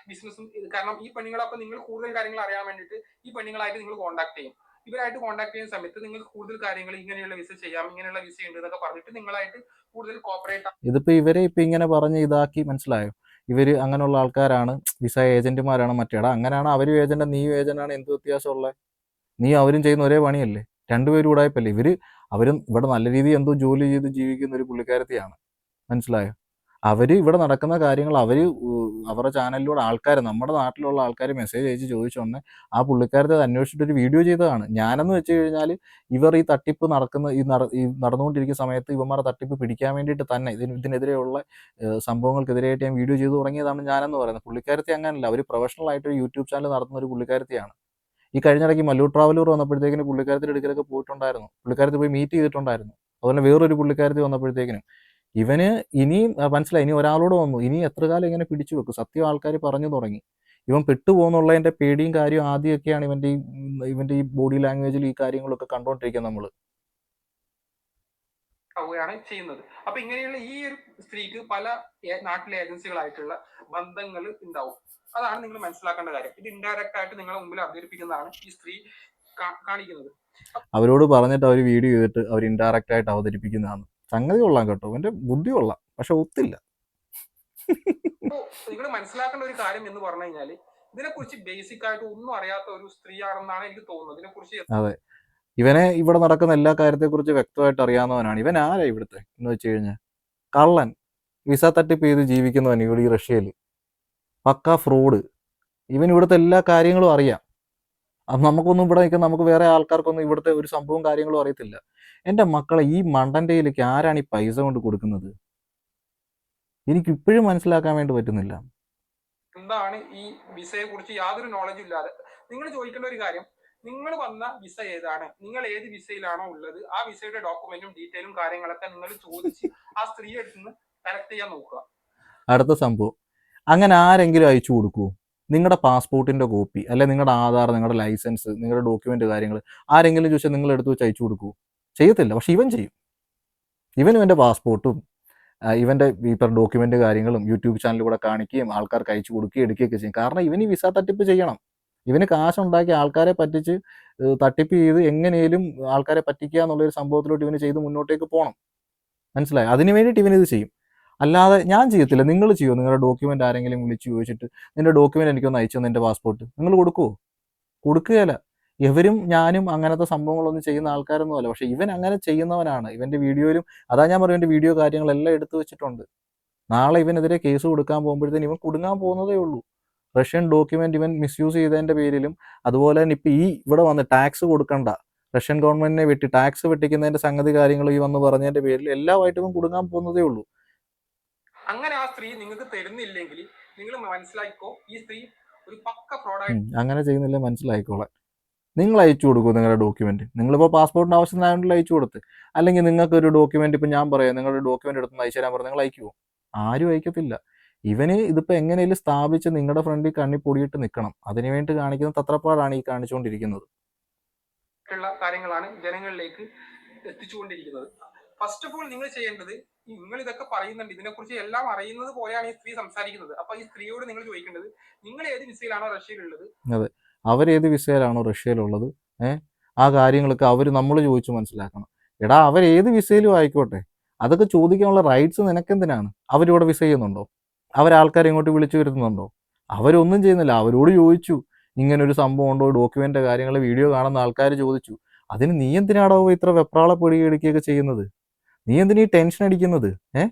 ബിസിനസ്സും. കാരണം ഈ പെണ്ണുങ്ങളെ അപ്പം നിങ്ങൾ കൂടുതൽ കാര്യങ്ങൾ അറിയാൻ വേണ്ടിയിട്ട് ഈ പെണ്ണുങ്ങളായിട്ട് നിങ്ങൾ കോൺടാക്ട് ചെയ്യും. ഇവരായിട്ട് കോൺടാക്ട് ചെയ്യുന്ന സമയത്ത് നിങ്ങൾക്ക് കൂടുതൽ കാര്യങ്ങൾ ഇങ്ങനെയുള്ള വിസ ചെയ്യാം, ഇങ്ങനെയുള്ള വിസ ഉണ്ട് എന്നൊക്കെ പറഞ്ഞിട്ട് നിങ്ങളായിട്ട് കൂടുതൽ കോപ്പറേറ്റ്. ഇതിപ്പോ ഇവരെ ഇപ്പൊ ഇങ്ങനെ പറഞ്ഞ് ഇതാക്കി, മനസ്സിലായോ? ഇവര് അങ്ങനെയുള്ള ആൾക്കാരാണ്, വിസ ഏജന്റുമാരാണ്. മറ്റേടാ അങ്ങനെയാണ് അവരും ഏജന്റ് നീയും ഏജന്റാണ്, എന്ത് വ്യത്യാസമുള്ളത്? നീ അവരും ചെയ്യുന്ന ഒരേ പണിയല്ലേ? രണ്ടുപേരും ഉടായ്പല്ലേ? അവരും ഇവിടെ നല്ല രീതിയിൽ എന്തോ ജോലി ചെയ്ത് ജീവിക്കുന്ന ഒരു പുള്ളിക്കാരത്തിയാണ്, മനസ്സിലായോ? അവർ ഇവിടെ നടക്കുന്ന കാര്യങ്ങൾ അവരുടെ ചാനലിലൂടെ നമ്മുടെ നാട്ടിലുള്ള ആൾക്കാർ മെസ്സേജ് അയച്ച് ചോദിച്ചോണ്ട് ആ പുള്ളിക്കാരത്തെ അന്വേഷിച്ചിട്ടൊരു വീഡിയോ ചെയ്തതാണ്. ഞാനെന്ന് വെച്ച് കഴിഞ്ഞാൽ ഇവർ ഈ തട്ടിപ്പ് നടന്നുകൊണ്ടിരിക്കുന്ന സമയത്ത് ഇവന്മാരുടെ തട്ടിപ്പ് പിടിക്കാൻ വേണ്ടിയിട്ട് തന്നെ ഇതിനെതിരെയുള്ള സംഭവങ്ങൾക്കെതിരെയായിട്ട് ഞാൻ വീഡിയോ ചെയ്തു തുടങ്ങിയതാണ് ഞാനെന്ന് പറയുന്നത്. പുള്ളിക്കാരത്തി അങ്ങനെയല്ല, അവർ പ്രൊഫഷണൽ ആയിട്ട് ഒരു യൂട്യൂബ് ചാനൽ നടത്തുന്ന ഒരു പുള്ളിക്കാരത്തിയാണ്. ഈ കഴിഞ്ഞിടയ്ക്ക് മല്ലു ട്രാവലർ വന്നപ്പോഴത്തേക്കിന് പുള്ളിക്കാരത്തിൻ്റെ അടുക്കലൊക്കെ പോയിട്ടുണ്ടായിരുന്നു. പുള്ളിക്കാരത്തി പോയി മീറ്റ് ചെയ്തിട്ടുണ്ടായിരുന്നു. അതുപോലെ വേറൊരു പുള്ളിക്കാരത്തി വന്നപ്പോഴത്തേക്കിനും ഇവന് ഇനിയും മനസ്സിലായി, ഇനി ഒരാളോട് വന്നു, ഇനി എത്ര കാലം ഇങ്ങനെ പിടിച്ചു വെക്കും? സത്യം ആൾക്കാർ പറഞ്ഞു തുടങ്ങി. ഇവൻ പെട്ടുപോകുന്നുള്ളതിൻ്റെ പേടിയും കാര്യവും ആദ്യമൊക്കെയാണ് ഇവൻ്റെ ഈ ബോഡി ലാംഗ്വേജിൽ ഈ കാര്യങ്ങളൊക്കെ കണ്ടുകൊണ്ടിരിക്കുന്നത് നമ്മൾ. ചെയ്യുന്നത്. അപ്പൊ ഇങ്ങനെയുള്ള ഈ ഒരു സ്ത്രീക്ക് പല നാട്ടിലെ ഏജൻസികളായിട്ടുള്ള ബന്ധങ്ങൾ ഉണ്ടാവും. അതാണ് നിങ്ങൾ മനസ്സിലാക്കേണ്ട കാര്യം. ഇത് ഇൻഡയറക്റ്റ് ആയിട്ട് നിങ്ങളെ മുമ്പിൽ അവതരിപ്പിക്കുന്നതാണ് ഈ സ്ത്രീ കാണിക്കുന്നത്. അവരോട് പറഞ്ഞിട്ട് അവർ വീഡിയോ ചെയ്തിട്ട് അവർ ഇൻഡയറക്റ്റ് ആയിട്ട് അവതരിപ്പിക്കുന്നതാണ്. സംഗതി കൊള്ളാം കേട്ടോ, എൻ്റെ ബുദ്ധി കൊള്ളാം, പക്ഷെ ഒത്തില്ല. നിങ്ങൾ മനസ്സിലാക്കേണ്ട ഒരു കാര്യം എന്ന് പറഞ്ഞു കഴിഞ്ഞാൽ ഇതിനെക്കുറിച്ച് ബേസിക് ആയിട്ട് ഒന്നും അറിയാത്ത ഒരു സ്ത്രീയാണെന്നാണ് എനിക്ക് തോന്നുന്നത്. ഇതിനെക്കുറിച്ച് അതെ, ഇവനെ ഇവിടെ നടക്കുന്ന എല്ലാ കാര്യത്തെക്കുറിച്ച് വ്യക്തമായിട്ട് അറിയാവുന്നവനാണ്. ഇവൻ ആരാ ഇവിടുത്തെ എന്ന് വെച്ച് കഴിഞ്ഞാൽ? കള്ളൻ. വിസ തട്ടിപ്പ് ചെയ്ത് ജീവിക്കുന്നവൻ ഇവിടെ ഈ റഷ്യയിൽ. പക്ക ഫ്രോഡ്. ഇവൻ ഇവിടുത്തെ എല്ലാ കാര്യങ്ങളും അറിയാം. അത് നമുക്കൊന്നും ഇവിടെ നിൽക്കുന്ന നമുക്ക് വേറെ ആൾക്കാർക്കൊന്നും ഇവിടുത്തെ ഒരു സംഭവവും കാര്യങ്ങളും അറിയത്തില്ല. എൻ്റെ മക്കളെ, ഈ മണ്ടൻ്റെ കയ്യിലേക്ക് ആരാണ് ഈ പൈസ കൊണ്ട് കൊടുക്കുന്നത്? എനിക്കിപ്പോഴും മനസ്സിലാക്കാൻ വേണ്ടി പറ്റുന്നില്ല. എന്താണ് ഈ വിസയെ കുറിച്ച് യാതൊരു നോളജും ഇല്ലാതെ നിങ്ങൾ ചോദിക്കേണ്ട ഒരു കാര്യം, നിങ്ങൾ വന്ന വിസ ഏതാണ്, നിങ്ങൾ ഏത് വിസയിലാണോ ഉള്ളത്, ആ വിസയുടെ ഡോക്യുമെന്റും ഡീറ്റെയിലും കാര്യങ്ങളൊക്കെ നിങ്ങൾ ചോദിച്ച് ആ സ്ത്രീയെ അടുത്ത് നിന്ന് കലക്ട് ചെയ്യാൻ നോക്കുക. അടുത്ത സംഭവം, അങ്ങനെ ആരെങ്കിലും അയച്ചു കൊടുക്കുമോ? നിങ്ങളുടെ പാസ്പോർട്ടിൻ്റെ കോപ്പി, അല്ലെ നിങ്ങളുടെ ആധാർ, നിങ്ങളുടെ ലൈസൻസ്, നിങ്ങളുടെ ഡോക്യുമെൻ്റ് കാര്യങ്ങൾ ആരെങ്കിലും ചോദിച്ചാൽ നിങ്ങൾ എടുത്ത് വെച്ച് അയച്ചു കൊടുക്കുമോ? ചെയ്യത്തില്ല. പക്ഷെ ഇവൻ ചെയ്യും. ഇവനും എൻ്റെ പാസ്പോർട്ടും ഇവൻ്റെ ഇപ്പം ഡോക്യുമെൻ്റ് കാര്യങ്ങളും യൂട്യൂബ് ചാനലിലൂടെ കാണിക്കുകയും ആൾക്കാർക്ക് അയച്ചു കൊടുക്കുകയും എടുക്കുകയൊക്കെ ചെയ്യും. കാരണം ഇവന് ഈ വിസ തട്ടിപ്പ് ചെയ്യണം. ഇവന് കാശുണ്ടാക്കി ആൾക്കാരെ പറ്റിച്ച് തട്ടിപ്പ് ചെയ്ത് എങ്ങനെയും ആൾക്കാരെ പറ്റിക്കുക എന്നുള്ളൊരു സംഭവത്തിലോട്ട് ഇവന് ചെയ്ത് മുന്നോട്ടേക്ക് പോകണം. മനസ്സിലായി? അതിന് വേണ്ടിയിട്ട് ഇവനിത് ചെയ്യും. അല്ലാതെ ഞാൻ ചെയ്യത്തില്ല. നിങ്ങൾ ചെയ്യുമോ? നിങ്ങളുടെ ഡോക്യുമെൻ്റ് ആരെങ്കിലും വിളിച്ച് ചോദിച്ചിട്ട് നിൻ്റെ ഡോക്യുമെൻ്റ് എനിക്കൊന്ന് അയച്ചു തന്നെ എൻ്റെ പാസ്പോർട്ട് നിങ്ങൾ കൊടുക്കുമോ? കൊടുക്കുകയില്ല. ഇവരും ഞാനും അങ്ങനത്തെ സംഭവങ്ങളൊന്നും ചെയ്യുന്ന ആൾക്കാരൊന്നും അല്ല. പക്ഷേ ഇവൻ അങ്ങനെ ചെയ്യുന്നവനാണ്. ഇവൻ്റെ വീഡിയോയിലും അതാ ഞാൻ പറയും, ഇവൻ്റെ വീഡിയോ കാര്യങ്ങളെല്ലാം എടുത്തു വെച്ചിട്ടുണ്ട്. നാളെ ഇവനെതിരെ കേസ് കൊടുക്കാൻ പോകുമ്പോഴത്തേന് ഇവൻ കുടുങ്ങാൻ പോകുന്നതേ ഉള്ളൂ. റഷ്യൻ ഡോക്യുമെൻ്റ് ഇവൻ മിസ്യൂസ് ചെയ്തതിൻ്റെ പേരിലും അതുപോലെ തന്നെ ഇപ്പം ഇവിടെ വന്ന് ടാക്സ് കൊടുക്കണ്ട, റഷ്യൻ ഗവൺമെൻറ്റിനെ വെട്ടി ടാക്സ് വെട്ടിക്കുന്നതിൻ്റെ സംഗതി കാര്യങ്ങൾ ഈ വന്ന് പറഞ്ഞതിൻ്റെ പേരിൽ എല്ലാമായിട്ട് ഇവൻ കുടുങ്ങാൻ പോകുന്നതേ ഉള്ളൂ. അങ്ങനെ ആ സ്ത്രീ നിങ്ങൾക്ക് തരുന്നില്ലെങ്കിൽ നിങ്ങൾ മനസ്സിലാക്കിക്കോ, ഈ സ്ത്രീ ഒരു പക്ക ഫ്രോഡായിട്ട്. അങ്ങനെ ചെയ്യുന്നില്ല, മനസ്സിലായിക്കോളാം. നിങ്ങൾ അയച്ചു കൊടുക്കൂ നിങ്ങളുടെ ഡോക്യുമെൻറ്റ്. നിങ്ങളിപ്പോൾ പാസ്പോർട്ടിന് ആവശ്യത്തിനായതുകൊണ്ടല്ല അയച്ചു കൊടുത്ത്. അല്ലെങ്കിൽ നിങ്ങൾക്കൊരു ഡോക്യുമെൻറ്റ് ഇപ്പം ഞാൻ പറയാം, നിങ്ങളുടെ ഡോക്യുമെൻറ്റ് എടുത്ത് അയച്ചു തരാൻ പറഞ്ഞാൽ നിങ്ങൾ അയക്കുമോ? ആരും അയക്കത്തില്ല. ഇവന് ഇതിപ്പോൾ എങ്ങനെയും സ്ഥാപിച്ച് നിങ്ങളുടെ ഫ്രണ്ടിൽ കണ്ണി പൊടിയിട്ട് നിൽക്കണം. അതിനുവേണ്ടി കാണിക്കുന്ന തത്രപ്പാടാണ് ഈ കാണിച്ചുകൊണ്ടിരിക്കുന്നത്. കാര്യങ്ങളാണ് ജനങ്ങളിലേക്ക് എത്തിച്ചുകൊണ്ടിരിക്കുന്നത്. ഫസ്റ്റ് ഓഫ് ഓൾ നിങ്ങൾ ചെയ്യേണ്ടത്, നിങ്ങൾ ഇതൊക്കെ പറയുന്നുണ്ട്, ഇതിനെക്കുറിച്ച് എല്ലാം അറിയുന്നത് പോലെയാണ് ഈ സ്ത്രീ സംസാരിക്കുന്നത്. അപ്പൊ ഈ സ്ത്രീയോട് നിങ്ങൾ ചോദിക്കേണ്ടത്, നിങ്ങൾ ഏത് വിസയിലാണോ റഷ്യയിലുള്ളത്? അതെ, അവരേത് വിസയിലാണോ റഷ്യയിലുള്ളത്, ആ കാര്യങ്ങളൊക്കെ അവർ നമ്മൾ ചോദിച്ച് മനസ്സിലാക്കണം. എടാ, അവരേത് വിസയിലും ആയിക്കോട്ടെ, അതൊക്കെ ചോദിക്കാനുള്ള റൈറ്റ്സ് നിനക്കെന്തിനാണ്? അവരിവിടെ വിസ ചെയ്യുന്നുണ്ടോ? അവരാൾക്കാരെ ഇങ്ങോട്ട് വിളിച്ചു വരുത്തുന്നുണ്ടോ? അവരൊന്നും ചെയ്യുന്നില്ല. അവരോട് ചോദിച്ചു ഇങ്ങനൊരു സംഭവം ഉണ്ടോ, ഡോക്യുമെൻ്റ് കാര്യങ്ങൾ വീഡിയോ കാണുന്ന ആൾക്കാർ ചോദിച്ചു. അതിന് നീ എന്തിനാടോ ഇത്ര വെപ്രാള പൊടിയെടുക്കുകയൊക്കെ ചെയ്യുന്നത്? നീ എന്തിനാ ഈ ടെൻഷൻ അടിക്കുന്നത്?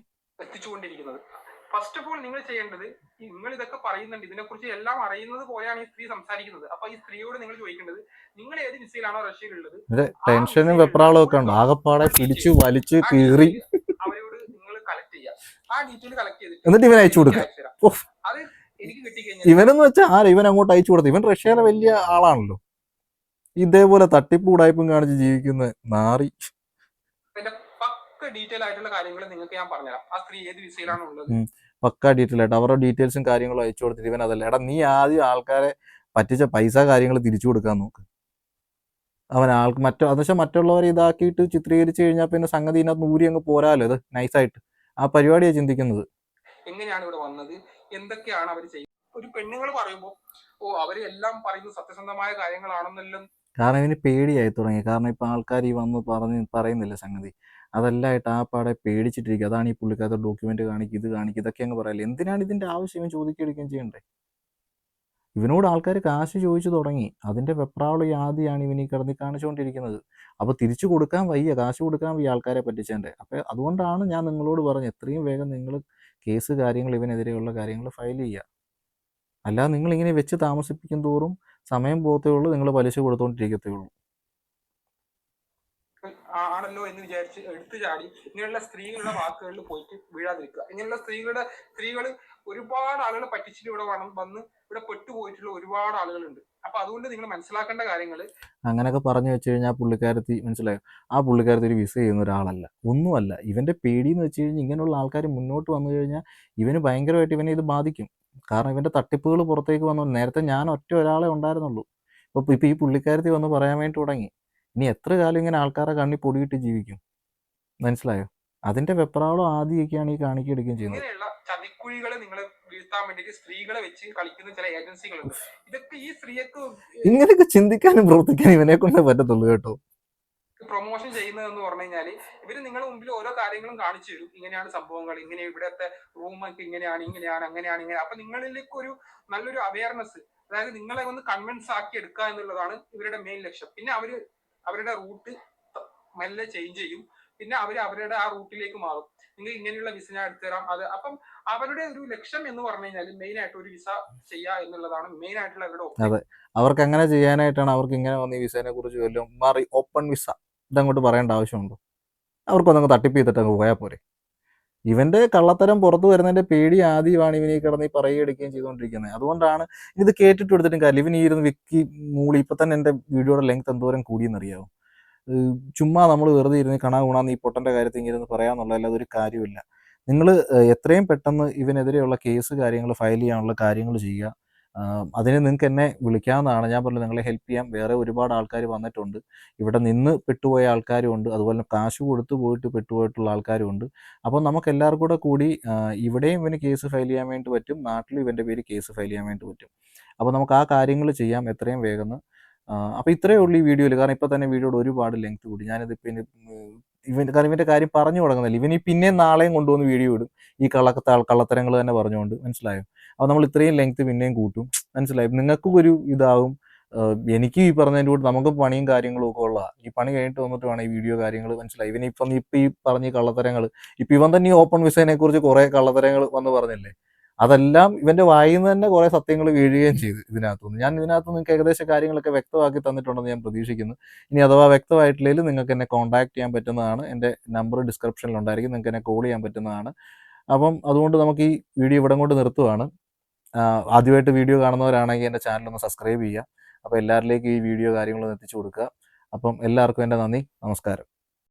എത്തിച്ചുകൊണ്ടിരിക്കുന്നത്. ഫസ്റ്റ് ഓഫ് ഓൾ നിങ്ങൾ ചെയ്യേണ്ടത്, നിങ്ങൾ ഇതൊക്കെ പറയുന്നുണ്ട്, ഇതിനെക്കുറിച്ച് എല്ലാം അറിയുന്നത് പോലെയാണ് ഈ സ്ത്രീ സംസാരിക്കുന്നത്. അപ്പൊ ഈ സ്ത്രീയോട് നിങ്ങൾ ചോദിക്കേണ്ടത്, നിങ്ങൾ ഏത് വിസയിലാണോ റഷ്യയിലുള്ളത്, ടെൻഷനും വെപ്രാളവും ഒക്കെ ഉണ്ട്. ആകെപ്പാടെ പിടിച്ചു വലിച്ചു കീറി അവരോട് നിങ്ങൾ കളക്ട് ചെയ്യുക. ആ ഡീറ്റെയിൽ കളക്ട് ചെയ്തിട്ട് എന്നിട്ട് ഇവൻ അയച്ചു കൊടുക്കുക. അത് എനിക്ക് കിട്ടിക്കഴിഞ്ഞാൽ ഇവനെന്ന് വെച്ചാൽ ഇവൻ അങ്ങോട്ട് അയച്ചു കൊടുത്തു. ഇവൻ റഷ്യയിലെ വലിയ ആളാണല്ലോ. ഇതേപോലെ തട്ടിപ്പ് ഉടായ്പും കാണിച്ച് ജീവിക്കുന്ന നാറി. പക്ക ഡീറ്റെയിൽ ആയിട്ടുള്ള കാര്യങ്ങൾ നിങ്ങൾക്ക് ഞാൻ പറഞ്ഞുതരാം. ആ സ്ത്രീ ഏത് വിസയിലാണ് ഉള്ളത്, പക്ക ഡീറ്റെയിൽ ആയിട്ട് അവരുടെ ഡീറ്റെയിൽസും കാര്യങ്ങളും അയച്ചു കൊടുത്തിട്ട് ഇവൻ അതല്ല. എടാ, നീ ആദ്യം ആൾക്കാരെ പറ്റിച്ച പൈസ കാര്യങ്ങൾ തിരിച്ചു കൊടുക്കാൻ നോക്ക്. അവൻ എന്നുവെച്ചാൽ മറ്റുള്ളവരെ ഇതാക്കിയിട്ട് ചിത്രീകരിച്ചു കഴിഞ്ഞാൽ പിന്നെ സംഗതി ഇതിനകത്ത് ഊരി അങ്ങ് പോരാലോ. ഇത് നൈസായിട്ട് ആ പരിപാടിയാണ് ചിന്തിക്കുന്നത്. എങ്ങനെയാണ് ഇവിടെ വന്നത്, എന്തൊക്കെയാണ് അവർ ചെയ്യുന്നത്. ഒരു പെണ്ണുങ്ങൾ പറയുമ്പോൾ അവര് എല്ലാം പറയുന്നത് സത്യസന്ധമായ കാര്യങ്ങളാണെന്നെല്ലാം. കാരണം ഇവന് പേടിയായി തുടങ്ങി. കാരണം ഇപ്പം ആൾക്കാർ ഈ വന്ന് പറയുന്നില്ല സംഗതി. അതെല്ലാമായിട്ട് ആ പാടെ പേടിച്ചിട്ടിരിക്കുക. അതാണ് ഈ പുള്ളിക്കാരുടെ ഡോക്യുമെൻ്റ് കാണിക്കും, ഇത് കാണിക്കും, ഇതൊക്കെ അങ്ങ് പറയല്ലേ. എന്തിനാണ് ഇതിൻ്റെ ആവശ്യം? ഇവൻ ചോദിക്കുകയും ചെയ്യണ്ടേ? ഇവനോട് ആൾക്കാർ കാശ് ചോദിച്ചു തുടങ്ങി. അതിൻ്റെ വെപ്രാളം ആദ്യമാണ് ഇവൻ ഈ കിടന്ന് കാണിച്ചുകൊണ്ടിരിക്കുന്നത്. അപ്പോൾ തിരിച്ചു കൊടുക്കാൻ വയ്യ, കാശ് കൊടുക്കാൻ വയ്യ ആൾക്കാരെ പറ്റിച്ചേണ്ടേ. അപ്പോൾ അതുകൊണ്ടാണ് ഞാൻ നിങ്ങളോട് പറഞ്ഞത്, എത്രയും വേഗം നിങ്ങൾ കേസ് കാര്യങ്ങൾ ഇവനെതിരെയുള്ള കാര്യങ്ങൾ ഫയൽ ചെയ്യുക. അല്ലാതെ നിങ്ങളിങ്ങനെ വെച്ച് താമസിപ്പിക്കും തോറും സമയം പോകത്തേ ഉള്ളൂ, നിങ്ങൾ പലിശ കൊടുത്തുകൊണ്ടിരിക്കത്തേ ഉള്ളൂ. ആണല്ലോ എന്ന് വിചാരിച്ച് എടുത്തു ചാടി ഇങ്ങനെയുള്ള സ്ത്രീകളുടെ വാക്കുകളിൽ പോയിട്ട് വീഴാതിരിക്കുക. ഇങ്ങനെയുള്ള സ്ത്രീകൾ ഒരുപാട് ആളുകളെ പറ്റിച്ചിട്ട് ഇവിടെ വന്ന് ഇവിടെ പെട്ടുപോയിട്ടുള്ള ഒരുപാട് ആളുകളുണ്ട്. അപ്പൊ അതുകൊണ്ട് നിങ്ങൾ മനസ്സിലാക്കേണ്ട കാര്യങ്ങൾ അങ്ങനെയൊക്കെ പറഞ്ഞു വെച്ച് കഴിഞ്ഞാൽ പുള്ളിക്കാരത്തി മനസ്സിലായോ? ആ പുള്ളിക്കാരത്തി ഒരു വിസ ചെയ്യുന്ന ഒരാളല്ല, ഒന്നുമല്ല. ഇവൻ്റെ പേടിയെന്ന് വെച്ച് കഴിഞ്ഞാൽ ഇങ്ങനെയുള്ള ആൾക്കാർ മുന്നോട്ട് വന്നു കഴിഞ്ഞാൽ ഇവന് ഭയങ്കരമായിട്ട് ഇവനെ ഇത് ബാധിക്കും. കാരണം ഇവൻ്റെ തട്ടിപ്പുകൾ പുറത്തേക്ക് വന്നു. നേരത്തെ ഞാൻ ഒരാളെ ഉണ്ടായിരുന്നുള്ളൂ. ഇപ്പോൾ ഈ പുള്ളിക്കാരത്തി വന്ന് പറയാൻ വേണ്ടി തുടങ്ങി. ഇനി എത്ര കാലം ഇങ്ങനെ ആൾക്കാരെ കണ്ണി പൊടിയിട്ട് ജീവിക്കും? മനസ്സിലായോ? അതിൻ്റെ വെപ്രാളം ആദ്യമൊക്കെയാണ് ഈ കാണിക്കെടുക്കുകയും ചെയ്യുന്നത്. ഇങ്ങനെയുള്ള ചതിക്കുഴികളെ നിങ്ങൾ വീഴ്ത്താൻ വേണ്ടിയിട്ട് സ്ത്രീകളെ വെച്ച് കളിക്കുന്ന ചില ഏജൻസികളുണ്ട്. ഇതൊക്കെ ഈ സ്ത്രീക്ക് ഇങ്ങനെയൊക്കെ ചിന്തിക്കാനും പ്രവർത്തിക്കാനും ഇവനെ കൊണ്ടേ പറ്റത്തുള്ളൂ കേട്ടോ. പ്രൊമോഷൻ ചെയ്യുന്നതെന്ന് പറഞ്ഞു കഴിഞ്ഞാൽ ഇവര് നിങ്ങളുടെ മുമ്പിൽ ഓരോ കാര്യങ്ങളും കാണിച്ചു തരും. ഇങ്ങനെയാണ് സംഭവങ്ങൾ, ഇങ്ങനെ ഇവിടത്തെ റൂമൊക്കെ ഇങ്ങനെയാണ് അങ്ങനെയാണ് ഇങ്ങനെ. അപ്പൊ നിങ്ങളിലേക്ക് ഒരു നല്ലൊരു അവയർനെസ്, അതായത് നിങ്ങളെ ഒന്ന് കൺവിൻസ് ആക്കി എടുക്കുക എന്നുള്ളതാണ് ഇവരുടെ മെയിൻ ലക്ഷ്യം. പിന്നെ അവരുടെ റൂട്ട് മെല്ലെ ചേഞ്ച് ചെയ്യും. പിന്നെ അവരുടെ ആ റൂട്ടിലേക്ക് മാറും. നിങ്ങൾ ഇങ്ങനെയുള്ള വിസ ഞാൻ എടുത്തുതരാം. അത് അപ്പം അവരുടെ ഒരു ലക്ഷ്യം എന്ന് പറഞ്ഞു കഴിഞ്ഞാൽ മെയിൻ ആയിട്ട് ഒരു വിസ ചെയ്യുക എന്നുള്ളതാണ് മെയിൻ ആയിട്ടുള്ള അവരുടെ അതെ, ഒബ്ജക്റ്റീവ്. അവർക്ക് അങ്ങനെ ചെയ്യാനായിട്ടാണ് അവർക്ക് ഇങ്ങനെ വന്ന് ഈ വിസേനെ കുറിച്ച് വല്ലതും മാറി ഓപ്പൺ വിസ ഇതങ്ങോട്ട് പറയേണ്ട ആവശ്യമുണ്ടോ? അവർക്കൊന്നങ്ങ് തട്ടിപ്പ് ചെയ്തിട്ട് അങ്ങ് പോയാൽ പോരെ. ഇവന്റെ കള്ളത്തരം പുറത്തു വരുന്നതിന്റെ പേടി ആദ്യമാണ് ഇവൻ ഈ കിടന്ന് ഈ പറയുകയും എടുക്കുകയും ചെയ്തുകൊണ്ടിരിക്കുന്നത്. അതുകൊണ്ടാണ് ഇത് കേട്ടിട്ട് എടുത്തിട്ടും കാര്യമില്ല. ഇവൻ ഈ ഇരുന്ന് വിക്കി മൂളി ഇപ്പൊ തന്നെ എൻ്റെ വീഡിയോയുടെ ലെങ്ത് എന്തോരം കൂടിയെന്നറിയാവും. ചുമ്മാ നമ്മൾ വെറുതെ ഇരുന്ന് കണാ ഗുണാന്ന് ഈ പൊട്ടൻ്റെ കാര്യത്തിൽ ഇങ്ങനെ ഇരുന്ന് പറയാന്നുള്ളതല്ല, അതൊരു കാര്യമില്ല. നിങ്ങൾ എത്രയും പെട്ടെന്ന് ഇവനെതിരെയുള്ള കേസ് കാര്യങ്ങൾ ഫയൽ ചെയ്യാനുള്ള കാര്യങ്ങൾ ചെയ്യുക. അതിന് നിങ്ങൾക്ക് എന്നെ വിളിക്കാവുന്നതാണ്. ഞാൻ പറഞ്ഞു നിങ്ങളെ ഹെൽപ്പ് ചെയ്യാം. വേറെ ഒരുപാട് ആൾക്കാർ വന്നിട്ടുണ്ട്. ഇവിടെ നിന്ന് പെട്ടുപോയ ആൾക്കാരും ഉണ്ട്, അതുപോലെ കാശ് കൊടുത്ത് പോയിട്ട് പെട്ടുപോയിട്ടുള്ള ആൾക്കാരും ഉണ്ട്. അപ്പോൾ നമുക്ക് എല്ലാവർക്കും കൂടി ഇവിടെയും ഇവന് കേസ് ഫയൽ ചെയ്യാൻ വേണ്ടി പറ്റും, നാട്ടിലും ഇവൻ്റെ പേര് കേസ് ഫയൽ ചെയ്യാൻ വേണ്ടി പറ്റും. അപ്പോൾ നമുക്ക് ആ കാര്യങ്ങൾ ചെയ്യാം എത്രയും വേഗം. അപ്പോൾ ഇത്രയേ ഉള്ളൂ ഈ വീഡിയോയിൽ. കാരണം ഇപ്പോൾ തന്നെ വീഡിയോയുടെ ഒരുപാട് ലെങ്ത് കൂടി. ഞാനിതിപ്പോൾ കാരണം ഇവൻ്റെ കാര്യം പറഞ്ഞു തുടങ്ങുന്നില്ല. ഇവൻ ഈ പിന്നെയും നാളെയും കൊണ്ടുവന്ന് വീഡിയോ ഇടും ഈ കള്ളത്തരങ്ങൾ തന്നെ പറഞ്ഞുകൊണ്ട്, മനസ്സിലായോ? അപ്പോൾ നമ്മൾ ഇത്രയും ലെങ്ത് പിന്നെയും കൂട്ടും, മനസ്സിലായി? നിങ്ങൾക്കും ഒരു ഇതാവും. എനിക്ക് ഈ പറഞ്ഞതിൻ്റെ കൂടെ നമുക്ക് പണിയും കാര്യങ്ങളും ഒക്കെ ഉള്ള ഈ പണി കഴിഞ്ഞിട്ട് വന്നിട്ട് വേണം ഈ വീഡിയോ കാര്യങ്ങൾ, മനസ്സിലായി? ഇവനിപ്പം ഈ പറഞ്ഞ കള്ളത്തരങ്ങൾ ഇപ്പം ഇവൻ തന്നെ ഈ ഓപ്പൺ വിസയെ കുറിച്ച് കുറേ കള്ളത്തരങ്ങൾ വന്ന് പറഞ്ഞില്ലേ, അതെല്ലാം ഇവൻ്റെ വായിൽ നിന്ന് തന്നെ കുറേ സത്യങ്ങൾ വീഴുകയും ചെയ്തു ഇതിനകത്തുനിന്ന്. ഞാൻ ഇതിനകത്ത് നിങ്ങൾക്ക് ഏകദേശം കാര്യങ്ങളൊക്കെ വ്യക്തമാക്കി തന്നിട്ടുണ്ടെന്ന് ഞാൻ പ്രതീക്ഷിക്കുന്നു. ഇനി അഥവാ വ്യക്തമായിട്ടില്ലെങ്കിൽ നിങ്ങൾക്ക് എന്നെ കോൺടാക്ട് ചെയ്യാൻ പറ്റുന്നതാണ്. എൻ്റെ നമ്പർ ഡിസ്ക്രിപ്ഷനിലുണ്ടായിരിക്കും, നിങ്ങൾക്ക് എന്നെ കോൾ ചെയ്യാൻ പറ്റുന്നതാണ്. അപ്പം അതുകൊണ്ട് നമുക്ക് ഈ വീഡിയോ ഇവിടെ കൊണ്ട് നിർത്തുവാണ്. ആദ്യമായിട്ട് വീഡിയോ കാണുന്നവരാണെങ്കിൽ എൻ്റെ ചാനലൊന്ന് സബ്സ്ക്രൈബ് ചെയ്യുക. അപ്പോൾ എല്ലാവരിലേക്കും ഈ വീഡിയോ കാര്യങ്ങളൊന്ന് എത്തിച്ചു കൊടുക്കുക. അപ്പം എല്ലാവർക്കും എൻ്റെ നന്ദി, നമസ്കാരം.